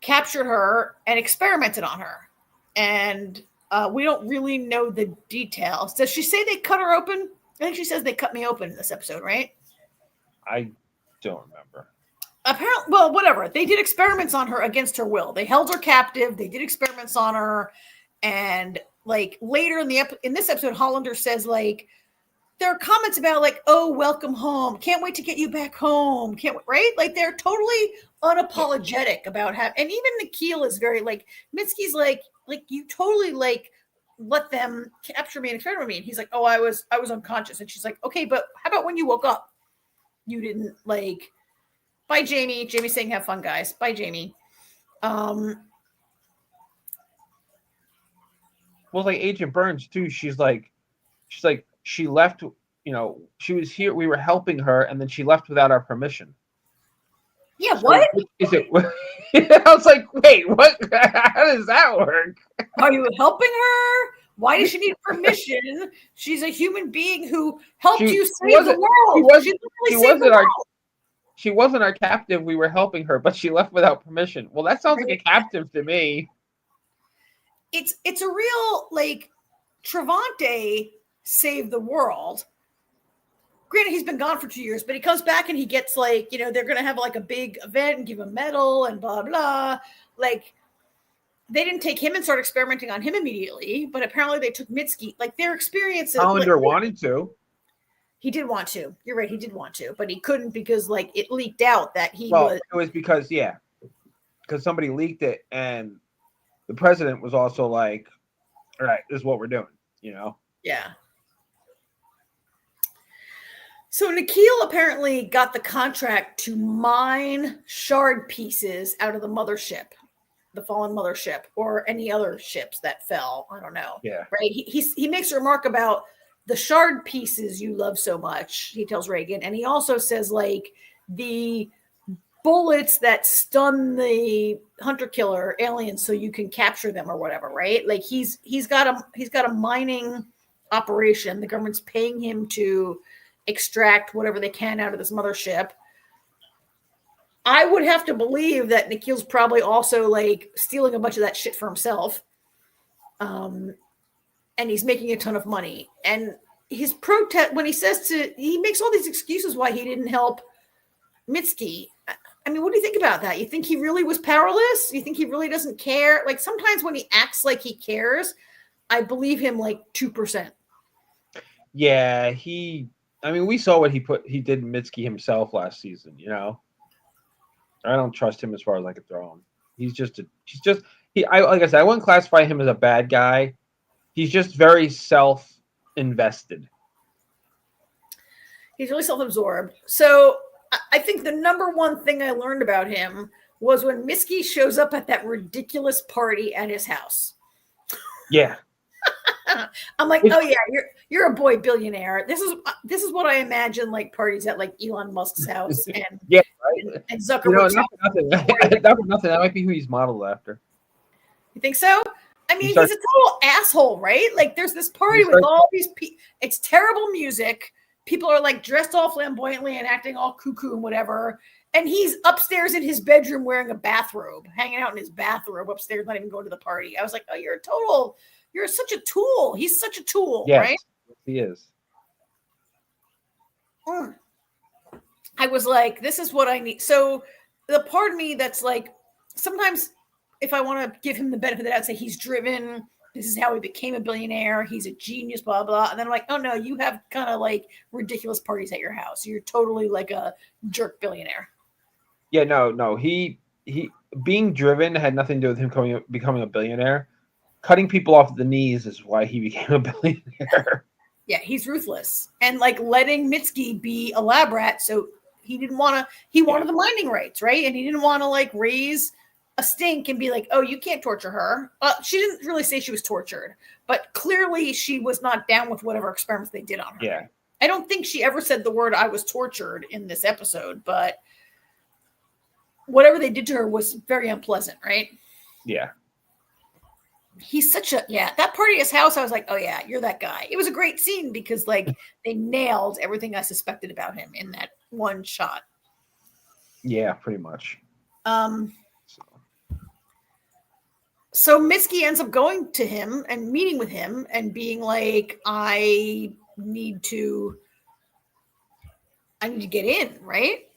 captured her, and experimented on her. And we don't really know the details. Does she say they cut her open? I think she says they cut me open in this episode, right? I don't remember. Apparently, well, whatever. They did experiments on her against her will. They held her captive. They did experiments on her. And like later in this episode, Hollander says like, there are comments about like, oh, welcome home. Can't wait to get you back home. Right? Like they're totally unapologetic about how, and even Nikhil is very like, Mitski's like you totally like let them capture me and experiment me. And he's like, oh, I was unconscious. And she's like, okay, but how about when you woke up? You didn't like, bye, Jamie. Jamie's saying, have fun, guys. Bye, Jamie. Well, like Agent Burns too. She's like, she left, she was here. We were helping her. And then she left without our permission. Yeah. So what is it? I was like, wait, what? How does that work? Are you helping her? Why does she need permission? She's a human being who helped you save the world. She wasn't our captive. We were helping her, but she left without permission. Well, that sounds like a captive to me. It's a real like Travante saved the world. Granted, he's been gone for 2 years, but he comes back and he gets like, they're going to have like a big event and give him a medal and blah, blah. Like, they didn't take him and start experimenting on him immediately, but apparently they took Mitski. Like their experience. Hollander wanted to. He did want to. You're right. He did want to, but he couldn't because like it leaked out that he was. It was because somebody leaked it, and the president was also like, "All right, this is what we're doing," Yeah. So Nikhil apparently got the contract to mine shard pieces out of the mothership. The fallen mothership or any other ships that fell. I don't know. Yeah. Right. He makes a remark about the shard pieces you love so much. He tells Reagan. And he also says like the bullets that stun the hunter killer aliens so you can capture them or whatever. Right. Like he's got a mining operation. The government's paying him to extract whatever they can out of this mothership. I would have to believe that Nikhil's probably also like stealing a bunch of that shit for himself. And he's making a ton of money. And his protest, when he makes all these excuses why he didn't help Mitski. I mean, what do you think about that? You think he really was powerless? You think he really doesn't care? Like sometimes when he acts like he cares, I believe him like 2%. Yeah, we saw what he did Mitski himself last season, I don't trust him as far as I could throw him. Like I said, I wouldn't classify him as a bad guy. He's just very self-invested. He's really self-absorbed. So I think the number one thing I learned about him was when Mitski shows up at that ridiculous party at his house. Yeah. I'm like, oh yeah, you're a boy billionaire. This is what I imagine like parties at like Elon Musk's house and yeah, right. And Zuckerberg's house. Nothing. That might be who he's modeled after. You think so? I mean, he's a total asshole, right? Like, there's this party with all these people. It's terrible music. People are like dressed all flamboyantly and acting all cuckoo and whatever. And he's upstairs in his bedroom wearing a bathrobe, hanging out in his bathrobe upstairs, not even going to the party. I was like, oh, you're such a tool. He's such a tool, right? Yes, he is. I was like, this is what I need. So the part of me that's like, sometimes to give him the benefit of the doubt, say he's driven. This is how he became a billionaire. He's a genius, blah, blah. And then I'm like, oh no, you have kind of like ridiculous parties at your house. You're totally like a jerk billionaire. Yeah, no. He being driven had nothing to do with him becoming a billionaire. Cutting people off at the knees is why he became a billionaire. Yeah, he's ruthless. And like letting Mitski be a lab rat. So he wanted the mining rights, right? And he didn't want to like raise a stink and be like, oh, you can't torture her. She didn't really say she was tortured, but clearly she was not down with whatever experiments they did on her. Yeah. I don't think she ever said the word I was tortured in this episode, but whatever they did to her was very unpleasant, right? Yeah. He's that party at his house, I was like, oh yeah, you're that guy. It was a great scene because like they nailed everything I suspected about him in that one shot. Yeah, pretty much. So Mitski ends up going to him and meeting with him and being like, I need to get in, right?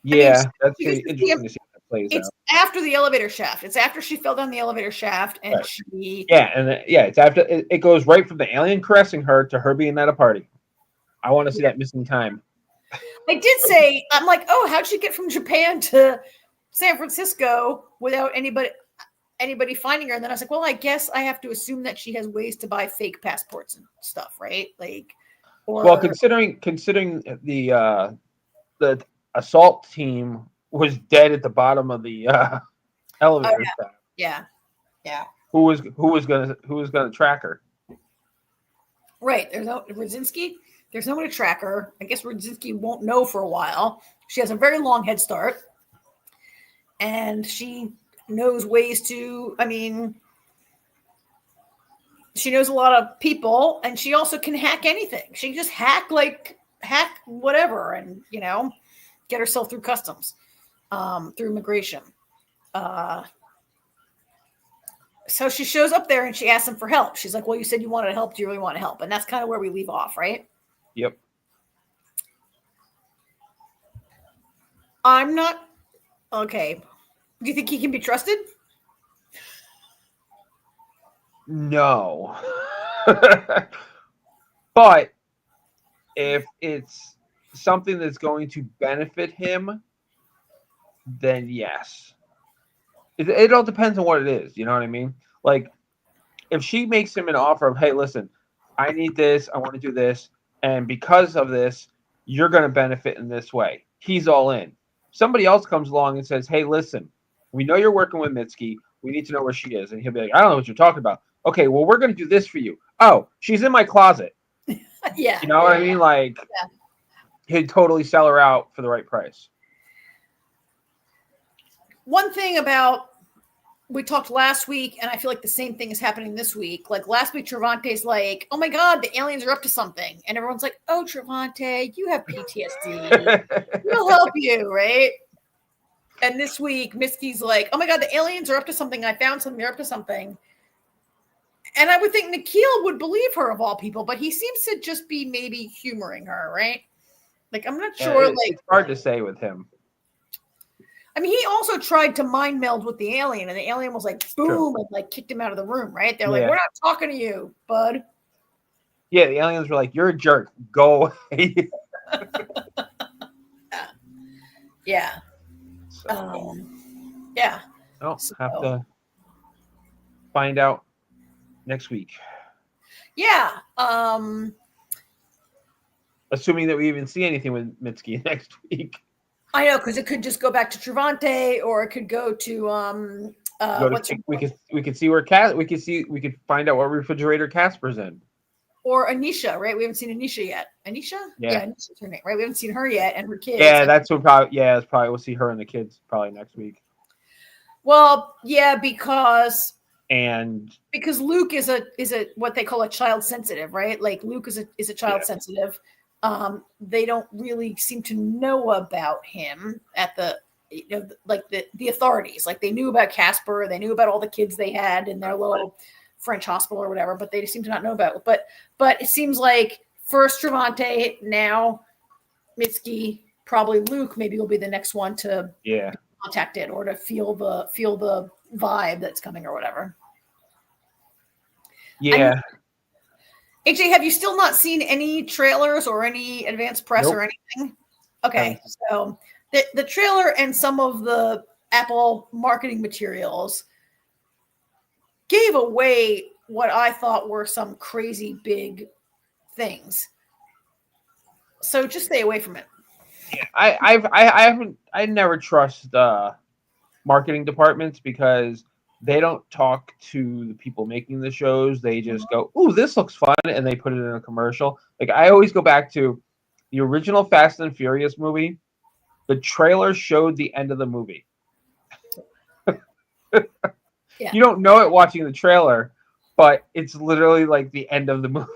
Yeah, that's interesting to see how that plays out. It's after the elevator shaft. It's after she fell down the elevator shaft and it's after it goes right from the alien caressing her to her being at a party. I want to see that missing time. I did say, I'm like, oh, how'd she get from Japan to San Francisco without anybody finding her? And then I was like, well, I guess I have to assume that she has ways to buy fake passports and stuff, right? Like, considering the assault team was dead at the bottom of the elevator shaft. Yeah. Who was gonna track her? Right. There's no Radzinski. There's no one to track her. I guess Radzinski won't know for a while. She has a very long head start. And she knows ways to, she knows a lot of people, and she also can hack anything. She can just hack whatever and, get herself through customs, through immigration. So she shows up there and she asks him for help. She's like, well, you said you wanted help. Do you really want to help? And that's kind of where we leave off, right? Yep. I'm not okay. Do you think he can be trusted? No. But if it's something that's going to benefit him, then yes. It all depends on what it is. You know what I mean? Like, if she makes him an offer of, hey, listen, I need this, I want to do this, and because of this, you're going to benefit in this way. He's all in. Somebody else comes along and says, hey, listen, we know you're working with Mitski. We need to know where she is. And he'll be like, I don't know what you're talking about. Okay, well, we're going to do this for you. Oh, she's in my closet. Yeah. You know what I mean? Like, he'd totally sell her out for the right price. One thing about, we talked last week, and I feel like the same thing is happening this week. Like last week, Travante's like, oh my God, the aliens are up to something. And everyone's like, oh, Travante, you have PTSD. We'll help you, right? And this week, Mitski's like, oh my God, the aliens are up to something. I found something. They're up to something. And I would think Nikhil would believe her of all people, but he seems to just be maybe humoring her, right? Like, I'm not sure. It's hard to say with him. I mean, he also tried to mind meld with the alien, and the alien was like, boom, and like kicked him out of the room, right? They're like, we're not talking to you, bud. Yeah, the aliens were like, you're a jerk. Go away. Yeah. Yeah. I'll have to find out next week. Yeah. Assuming that we even see anything with Mitski next week. I know, because it could just go back to Travante, or it could go to we could see where we could find out what refrigerator Casper's in. Or Anisha, right? We haven't seen Anisha yet. Anisha? Yeah, Anisha's her name, right? We haven't seen her yet, and her kids. Yeah, that's what probably. Yeah, it's probably we'll see her and the kids probably next week. Well, yeah, because Luke is a what they call a child sensitive, right? Like Luke is a child sensitive. They don't really seem to know about him at the authorities. Like they knew about Casper, they knew about all the kids they had in their little French hospital or whatever, but they seem to not know about it. But it seems like first Travante, now Mitski, probably Luke maybe will be the next one to be contacted or to feel the vibe that's coming or whatever. Yeah. AJ, have you still not seen any trailers or any advanced press or anything? Okay, so the trailer and some of the Apple marketing materials gave away what I thought were some crazy big things. So just stay away from it. Yeah, I never trust marketing departments because they don't talk to the people making the shows. They just go, "Ooh, this looks fun," and they put it in a commercial. Like I always go back to the original Fast and Furious movie. The trailer showed the end of the movie. Yeah. You don't know it watching the trailer, but it's literally like the end of the movie.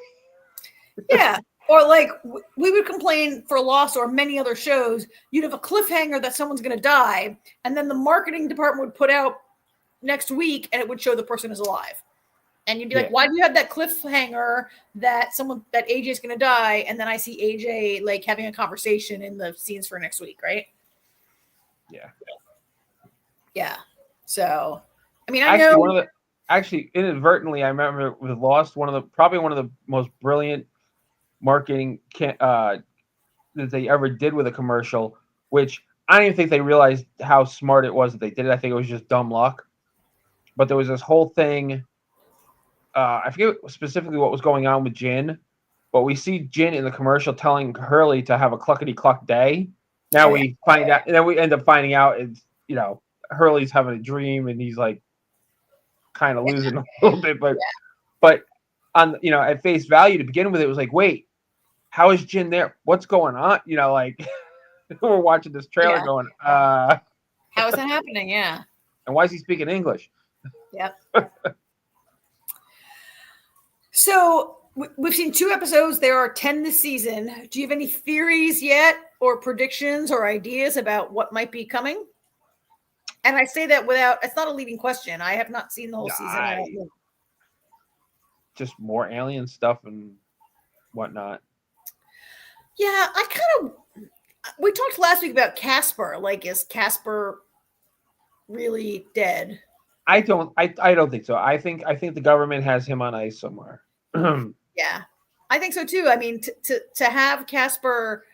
Yeah. Or like we would complain for Lost or many other shows, you'd have a cliffhanger that someone's going to die, and then the marketing department would put out next week and it would show the person is alive. And you'd be like, why do you have that cliffhanger that AJ is going to die? And then I see AJ like having a conversation in the scenes for next week, right? Yeah. Yeah. So, I mean, I know. Actually, inadvertently, I remember with Lost, probably one of the most brilliant marketing that they ever did with a commercial, which I don't even think they realized how smart it was that they did it. I think it was just dumb luck. But there was this whole thing. I forget specifically what was going on with Jin, but we see Jin in the commercial telling Hurley to have a cluckety cluck day. Now we find out, and then we end up finding out it's Hurley's having a dream and he's like kind of losing a little bit, but on at face value to begin with, it was like, wait, how is Jin there? What's going on? Like we're watching this trailer going, how is that happening? Yeah. And why is he speaking English? Yep. So we've seen 2 episodes. There are 10 this season. Do you have any theories yet or predictions or ideas about what might be coming? And I say that it's not a leading question. I have not seen the whole season. Just more alien stuff and whatnot. Yeah, we talked last week about Casper. Like, is Casper really dead? I don't think so. I think the government has him on ice somewhere. Yeah, I think so too. I mean, to have Casper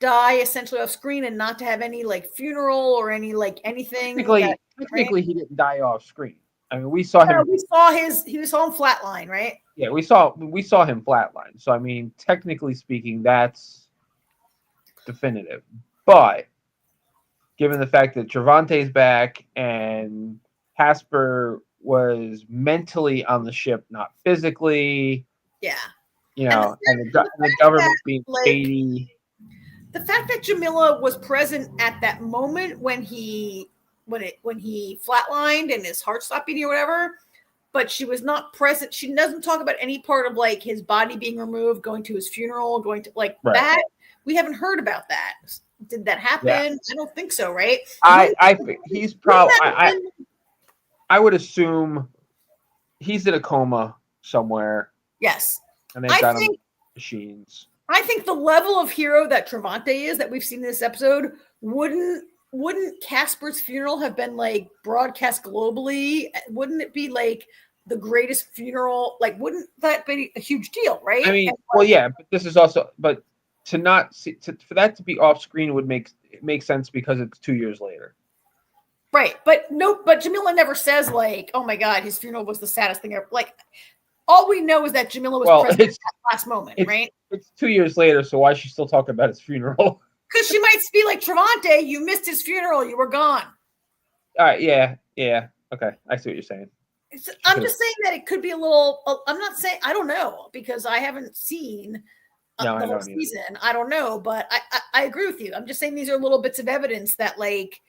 die essentially off screen and not to have any like funeral or any like anything. Technically, he didn't die off screen. I mean, we saw him. We saw him flatline, right? Yeah, we saw him flatline. So I mean, technically speaking, that's definitive. But given the fact that Travante's back and Casper was mentally on the ship, not physically. Yeah. And the government being shady. The fact that Jamila was present at that moment when he flatlined and his heart stopped beating or whatever, but she was not present. She doesn't talk about any part of like his body being removed, going to his funeral, going to like that. We haven't heard about that. Did that happen? Yeah. I don't think so, right? I think he's probably. I would assume he's in a coma somewhere. Yes. And they've got him machines. I think the level of hero that Travante is that we've seen in this episode wouldn't Casper's funeral have been like broadcast globally? Wouldn't it be like the greatest funeral? Like, wouldn't that be a huge deal, right? I mean, but this is also, but to not see, for that to be off screen would make sense because it's 2 years later. Right. But Jamila never says like, oh my God, his funeral was the saddest thing ever. Like, all we know is that Jamila was present at that last moment, right? It's 2 years later, so why is she still talking about his funeral? Because she might be like, Travante, you missed his funeral. You were gone. All right. Yeah. Okay. I see what you're saying. I'm just saying that it could be a little, I'm not saying, I don't know, because I haven't seen the whole season. I don't know, but I agree with you. I'm just saying these are little bits of evidence that like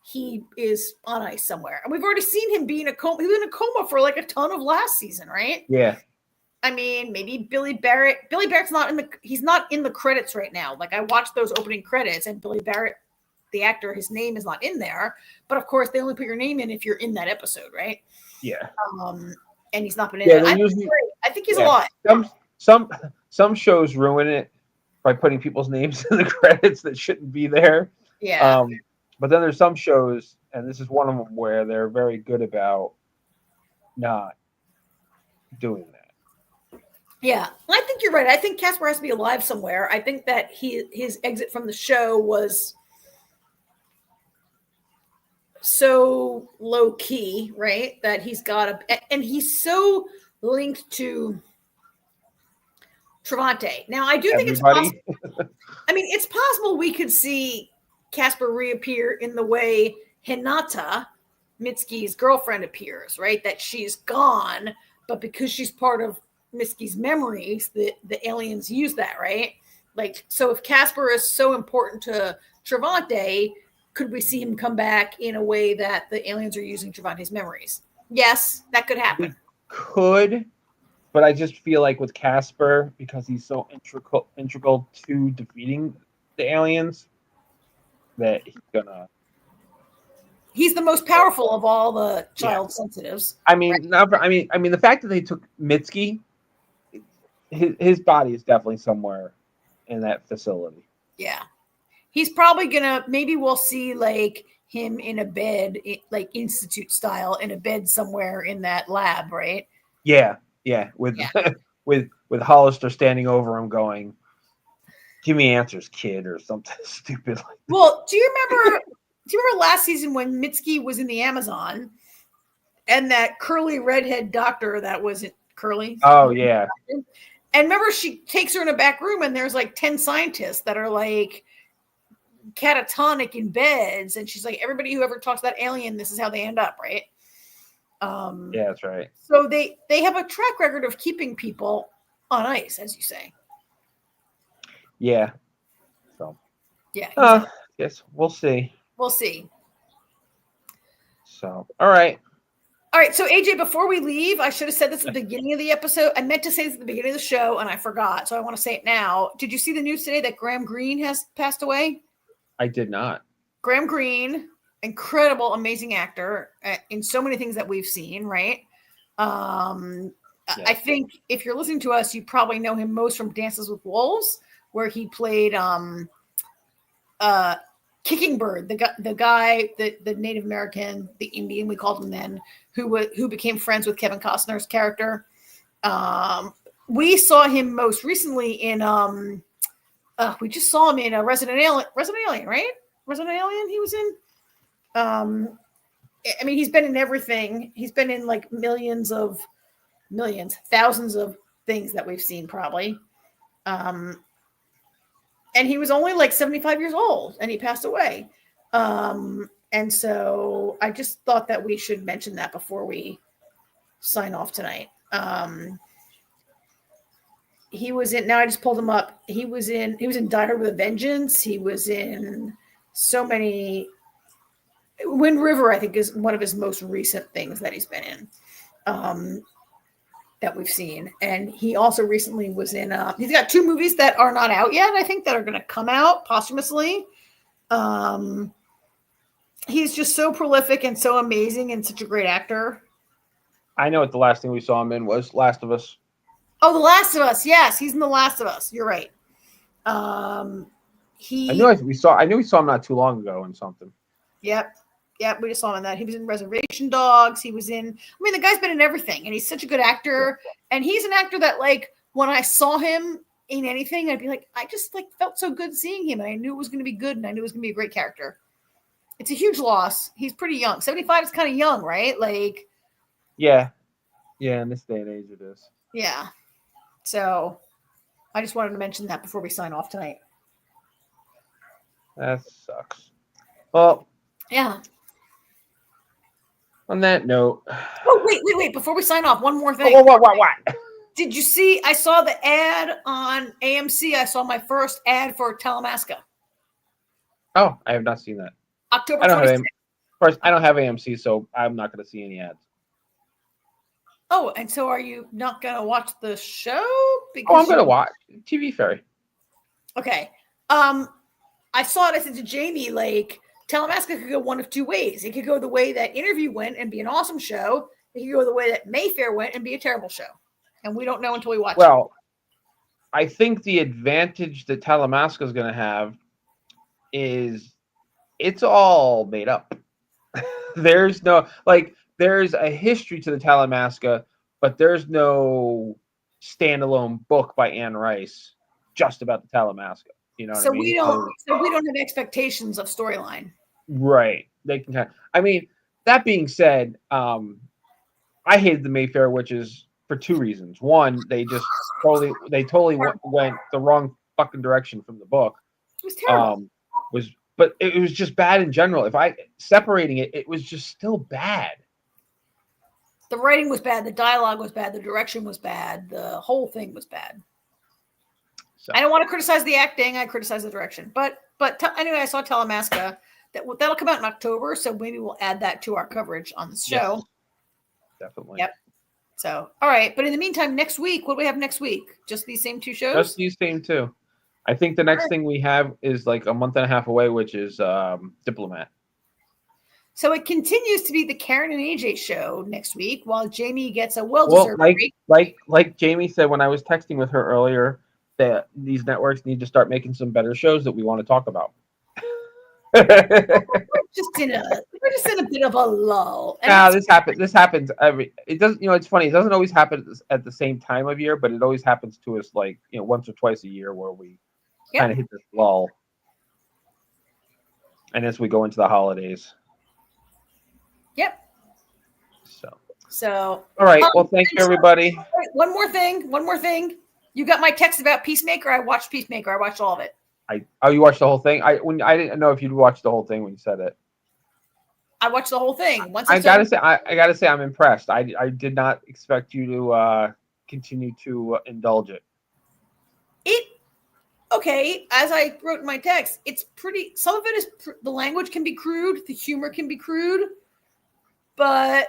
he is on ice somewhere. And we've already seen him be in a coma. He was in a coma for like a ton of last season, right? Yeah. I mean, maybe Billy Barrett. Billy Barrett's he's not in the credits right now. Like I watched those opening credits and Billy Barrett, the actor, his name is not in there. But of course, they only put your name in if you're in that episode, right? Yeah. And he's not been in it. I think he's alive. Some shows ruin it by putting people's names in the credits that shouldn't be there. Yeah. But then there's some shows, and this is one of them, where they're very good about not doing that. Yeah, I think you're right. I think Casper has to be alive somewhere. I think that his exit from the show was so low key, right? That he's got and he's so linked to Travante. Now, I do think it's possible. I mean, it's possible we could see Casper reappear in the way Hinata, Mitsuki's girlfriend, appears, right? That she's gone, but because she's part of Mitsuki's memories, the aliens use that, right? Like, so if Casper is so important to Travante, could we see him come back in a way that the aliens are using Travante's memories? Yes, that could happen. Could, but I just feel like with Casper, because he's so integral to defeating the aliens, that he's the most powerful of all the child sensitives. I mean, right? I mean, the fact that they took Mitsuki, his body is definitely somewhere in that facility. Yeah. He's probably maybe we'll see like him in a bed, like institute style, in a bed somewhere in that lab, right? Yeah. With Hollister standing over him going, "Give me answers, kid," or something stupid like that. Well, do you remember last season when Mitsuki was in the Amazon and that curly redhead doctor that wasn't curly? Oh, yeah. And remember, she takes her in a back room and there's like 10 scientists that are like catatonic in beds. And she's like, everybody who ever talks about alien, this is how they end up, right? Yeah, that's right. So they have a track record of keeping people on ice, as you say. Yeah. So. Yeah. Yes, we'll see. We'll see. So, all right. So AJ, before we leave, I should have said this at the beginning of the episode. I meant to say this at the beginning of the show, and I forgot. So I want to say it now. Did you see the news today that Graham Greene has passed away? I did not. Graham Greene, incredible, amazing actor in so many things that we've seen, right? Yes. I think if you're listening to us, you probably know him most from Dances with Wolves, where he played Kicking Bird, the guy, the Native American, the Indian, we called him then, who became friends with Kevin Costner's character. We saw him most recently in we just saw him in a Resident Alien, right? Resident Alien he was in. I mean, he's been in everything. He's been in like thousands of things that we've seen probably. And he was only like 75 years old and he passed away. And so I just thought that we should mention that before we sign off tonight. He was in, now I just pulled him up. He was in Die Hard with a Vengeance. He was in so many. Wind River, I think, is one of his most recent things that he's been in. That we've seen. And he also recently was in he's got 2 movies that are not out yet, I think, that are going to come out posthumously. He's just so prolific and so amazing and such a great actor. I know what the last thing we saw him in was Last of Us. Oh, The Last of Us. Yes, he's in The Last of Us. You're right. I knew we saw him not too long ago in something. Yep, we just saw him in that. He was in Reservation Dogs. He was in, I mean, the guy's been in everything, and he's such a good actor. And he's an actor that, like, when I saw him in anything, I'd be like, I just, like, felt so good seeing him, and I knew it was going to be good, and I knew it was going to be a great character. It's a huge loss. He's pretty young. 75 is kind of young, right? Like, yeah, in this day and age it is. Yeah. So I just wanted to mention that before we sign off tonight. That sucks. Well, yeah. On that note. Oh, wait. Before we sign off, one more thing. Oh, what? Did you see? I saw the ad on AMC. I saw my first ad for Talamasca. Oh, I have not seen that. October 26th. First, I don't have AMC, so I'm not going to see any ads. Oh, and so are you not going to watch the show? I'm going to watch TV Fairy. Okay. I saw it. I said to Jamie, like, Talamasca could go one of 2 ways. It could go the way that Interview went and be an awesome show. It could go the way that Mayfair went and be a terrible show. And we don't know until we watch it. Well, I think the advantage that Talamasca is going to have is it's all made up. There's no there's a history to the Talamasca, but there's no standalone book by Anne Rice just about the Talamasca. You know what I So mean? we don't have expectations of storyline. Right. They can kind of, I mean, that being said, I hated the Mayfair Witches for two reasons. One, they totally went the wrong fucking direction from the book. It was terrible. But it was just bad in general. If I separating it, it was just still bad. The writing was bad. The dialogue was bad. The direction was bad. The whole thing was bad. So. I don't want to criticize the acting. I criticize the direction. But anyway, I saw Talamasca. That'll come out in October, so maybe we'll add that to our coverage on the show. Yes, definitely. Yep. So, all right. But in the meantime, next week, what do we have next week? Just these same two shows? Just these same two. I think the next thing we have is like a month and a half away, which is Diplomat. So it continues to be the Karen and AJ show next week, while Jamie gets a well-deserved break. Like Jamie said when I was texting with her earlier, that these networks need to start making some better shows that we want to talk about. we're just in a bit of a lull. This happens it doesn't, it's funny, it doesn't always happen at the same time of year, but it always happens to us once or twice a year where we kind of hit this lull. And as we go into the holidays. Yep. So all right. Well, thank you, everybody. One more thing. You got my text about Peacemaker. I watched Peacemaker. I watched all of it. You watched the whole thing? I didn't know if you'd watched the whole thing when you said it. I watched the whole thing. I gotta say I'm impressed. I did not expect you to continue to indulge it. Okay, as I wrote in my text, it's pretty. Some of it is the language can be crude, the humor can be crude, but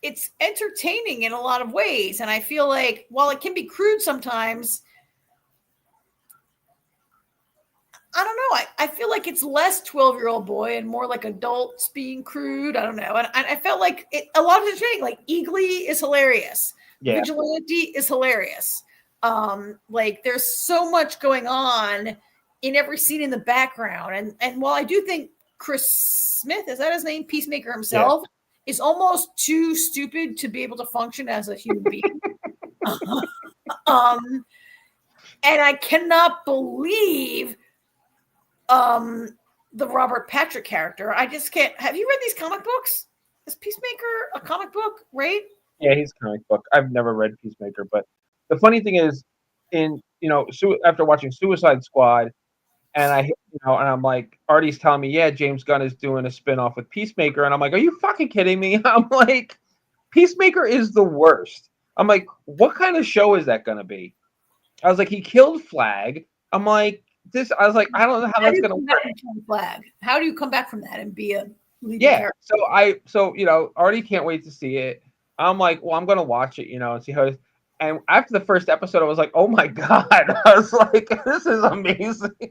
it's entertaining in a lot of ways. And I feel like while it can be crude sometimes, I don't know. I feel like it's less 12-year-old boy and more like adults being crude. I don't know. And I felt like a lot of the thing, like Eagly is hilarious. Yeah. Vigilante is hilarious. Like there's so much going on in every scene in the background. And while I do think Chris Smith, is that his name? Peacemaker himself is almost too stupid to be able to function as a human being. And I cannot believe the Robert Patrick character. I just can't. Have you read these comic books? Is Peacemaker a comic book, right? Yeah, he's a comic book. I've never read Peacemaker, but the funny thing is, after watching Suicide Squad, and I'm like, Artie's telling me, yeah, James Gunn is doing a spinoff with Peacemaker, and I'm like, are you fucking kidding me? I'm like, Peacemaker is the worst. I'm like, what kind of show is that gonna be? I was like, he killed Flag. I'm like, I was like, I don't know how that's gonna work. Flag. How do you come back from that and be a leading character? So Artie can't wait to see it. I'm like, well, I'm gonna watch it, and see how it is. And after the first episode, I was like, oh my God. I was like, this is amazing. I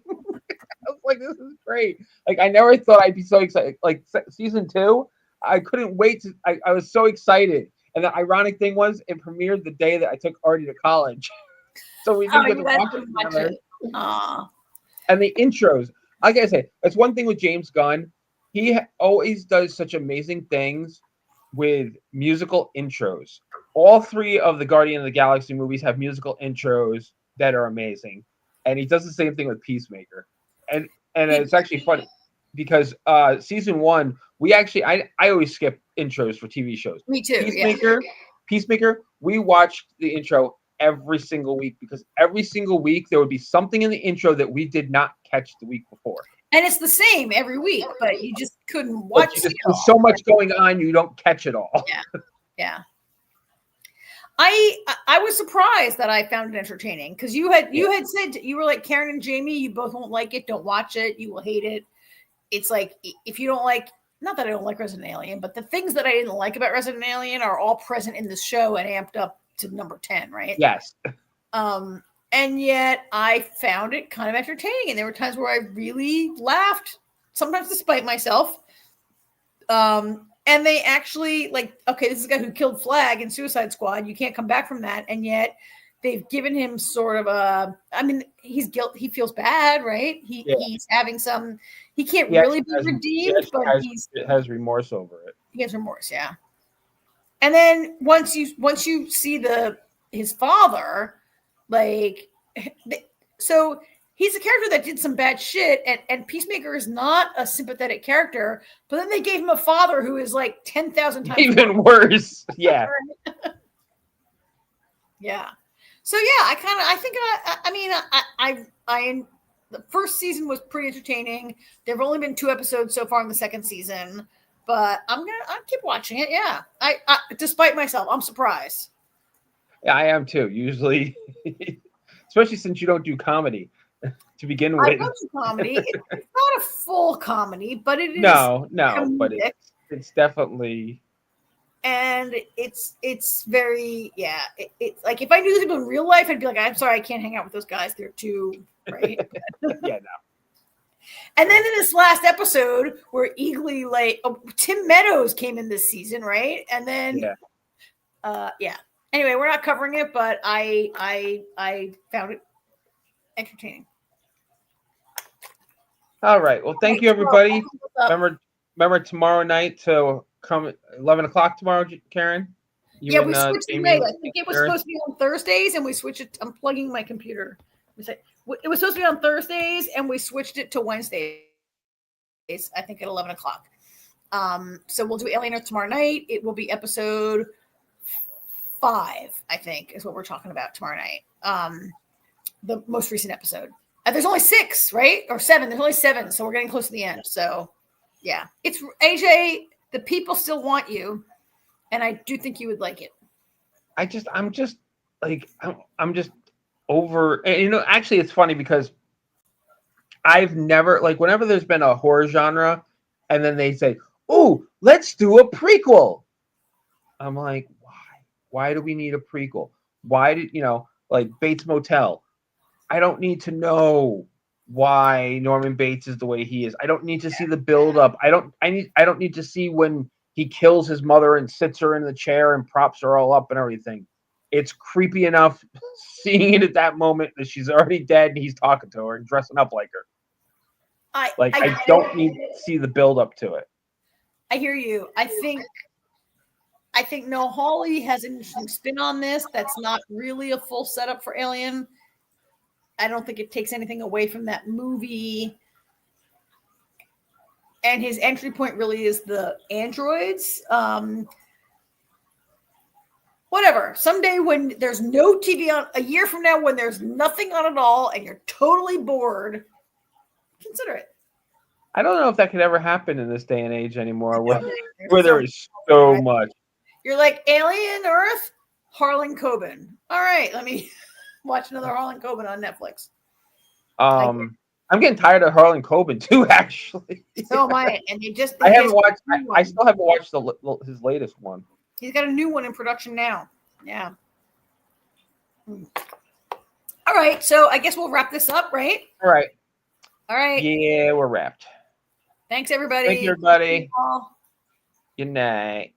was like, this is great. Like, I never thought I'd be so excited. Like, season 2, I couldn't wait I was so excited. And the ironic thing was, it premiered the day that I took Artie to college. So we didn't get to watch it together. And the intros, like I say, that's one thing with James Gunn. He always does such amazing things with musical intros. All 3 of the Guardian of the Galaxy movies have musical intros that are amazing. And he does the same thing with Peacemaker. And it's actually funny because season 1, I always skip intros for TV shows. Me too. Peacemaker, we watched the intro every single week because every single week there would be something in the intro that we did not catch the week before. And it's the same every week, but you just couldn't watch it. There's so much going on, you don't catch it all. Yeah. I was surprised that I found it entertaining because you had said you were like Karen and Jamie, you both won't like it, don't watch it, you will hate it. It's like if you don't like, not that I don't like Resident Alien, but the things that I didn't like about Resident Alien are all present in the show and amped up to number 10, right? Yes. And yet I found it kind of entertaining, and there were times where I really laughed, sometimes despite myself. And they actually, like, okay, this is a guy who killed Flag in Suicide Squad. You can't come back from that. And yet they've given him sort of a. I mean, he's guilt. He feels bad, right? He's having some. He can't really be redeemed, but he has remorse over it. He has remorse, yeah. And then once you see his father, like, so he's a character that did some bad shit, and Peacemaker is not a sympathetic character, but then they gave him a father who is like 10,000 times even worse. Yeah. Yeah. So yeah, the first season was pretty entertaining. There have only been 2 episodes so far in the second season, but I'll keep watching it. Yeah. I despite myself, I'm surprised. Yeah, I am too. Usually, especially since you don't do comedy to begin with. I don't do comedy. It's not a full comedy, but it is. No, but it's definitely. And it's very, yeah. It's like if I knew these people in real life, I'd be like, I'm sorry, I can't hang out with those guys. They're too right. Yeah, no. And then in this last episode, where Eagly, like, Tim Meadows came in this season, right? And then, yeah. Anyway, we're not covering it, but I found it entertaining. All right. Well, thank you, everybody. Remember tomorrow night to come 11 o'clock tomorrow, Karen? We switched the night. I think it was supposed to be on Thursdays, and we switched it. I'm plugging my computer. It was supposed to be on Thursdays, and we switched it to Wednesdays, I think at 11 o'clock. So we'll do Alien Earth tomorrow night. It will be episode 5, I think, is what we're talking about tomorrow night. The most recent episode. There's only 6, right? Or 7. There's only 7, so we're getting close to the end. So, yeah. It's AJ, the people still want you, and I do think you would like it. I'm just over, and actually it's funny because I've never, like, whenever there's been a horror genre and then they say, "Oh, let's do a prequel." I'm like, why do we need a prequel? Why did, like Bates Motel? I don't need to know why Norman Bates is the way he is. I don't need to see the build up. I don't need to see when he kills his mother and sits her in the chair and props her all up and everything. It's creepy enough seeing it at that moment that she's already dead and he's talking to her and dressing up like her. I don't need to see the build up to it. I hear you. I think Noah Hawley has an interesting spin on this. That's not really a full setup for Alien. I don't think it takes anything away from that movie. And his entry point really is the androids. Whatever. Someday when there's no TV on, a year from now when there's nothing on at all and you're totally bored, consider it. I don't know if that could ever happen in this day and age anymore where there is so much. You're like, Alien Earth, Harlan Coben. All right, let me watch another Harlan Coben on Netflix. I'm getting tired of Harlan Coben too, actually. So am I. And I haven't watched. I still haven't watched his latest one. He's got a new one in production now. Yeah. All right, so I guess we'll wrap this up, right? All right. Yeah, we're wrapped. Thanks, everybody. Thank you, everybody. Good night.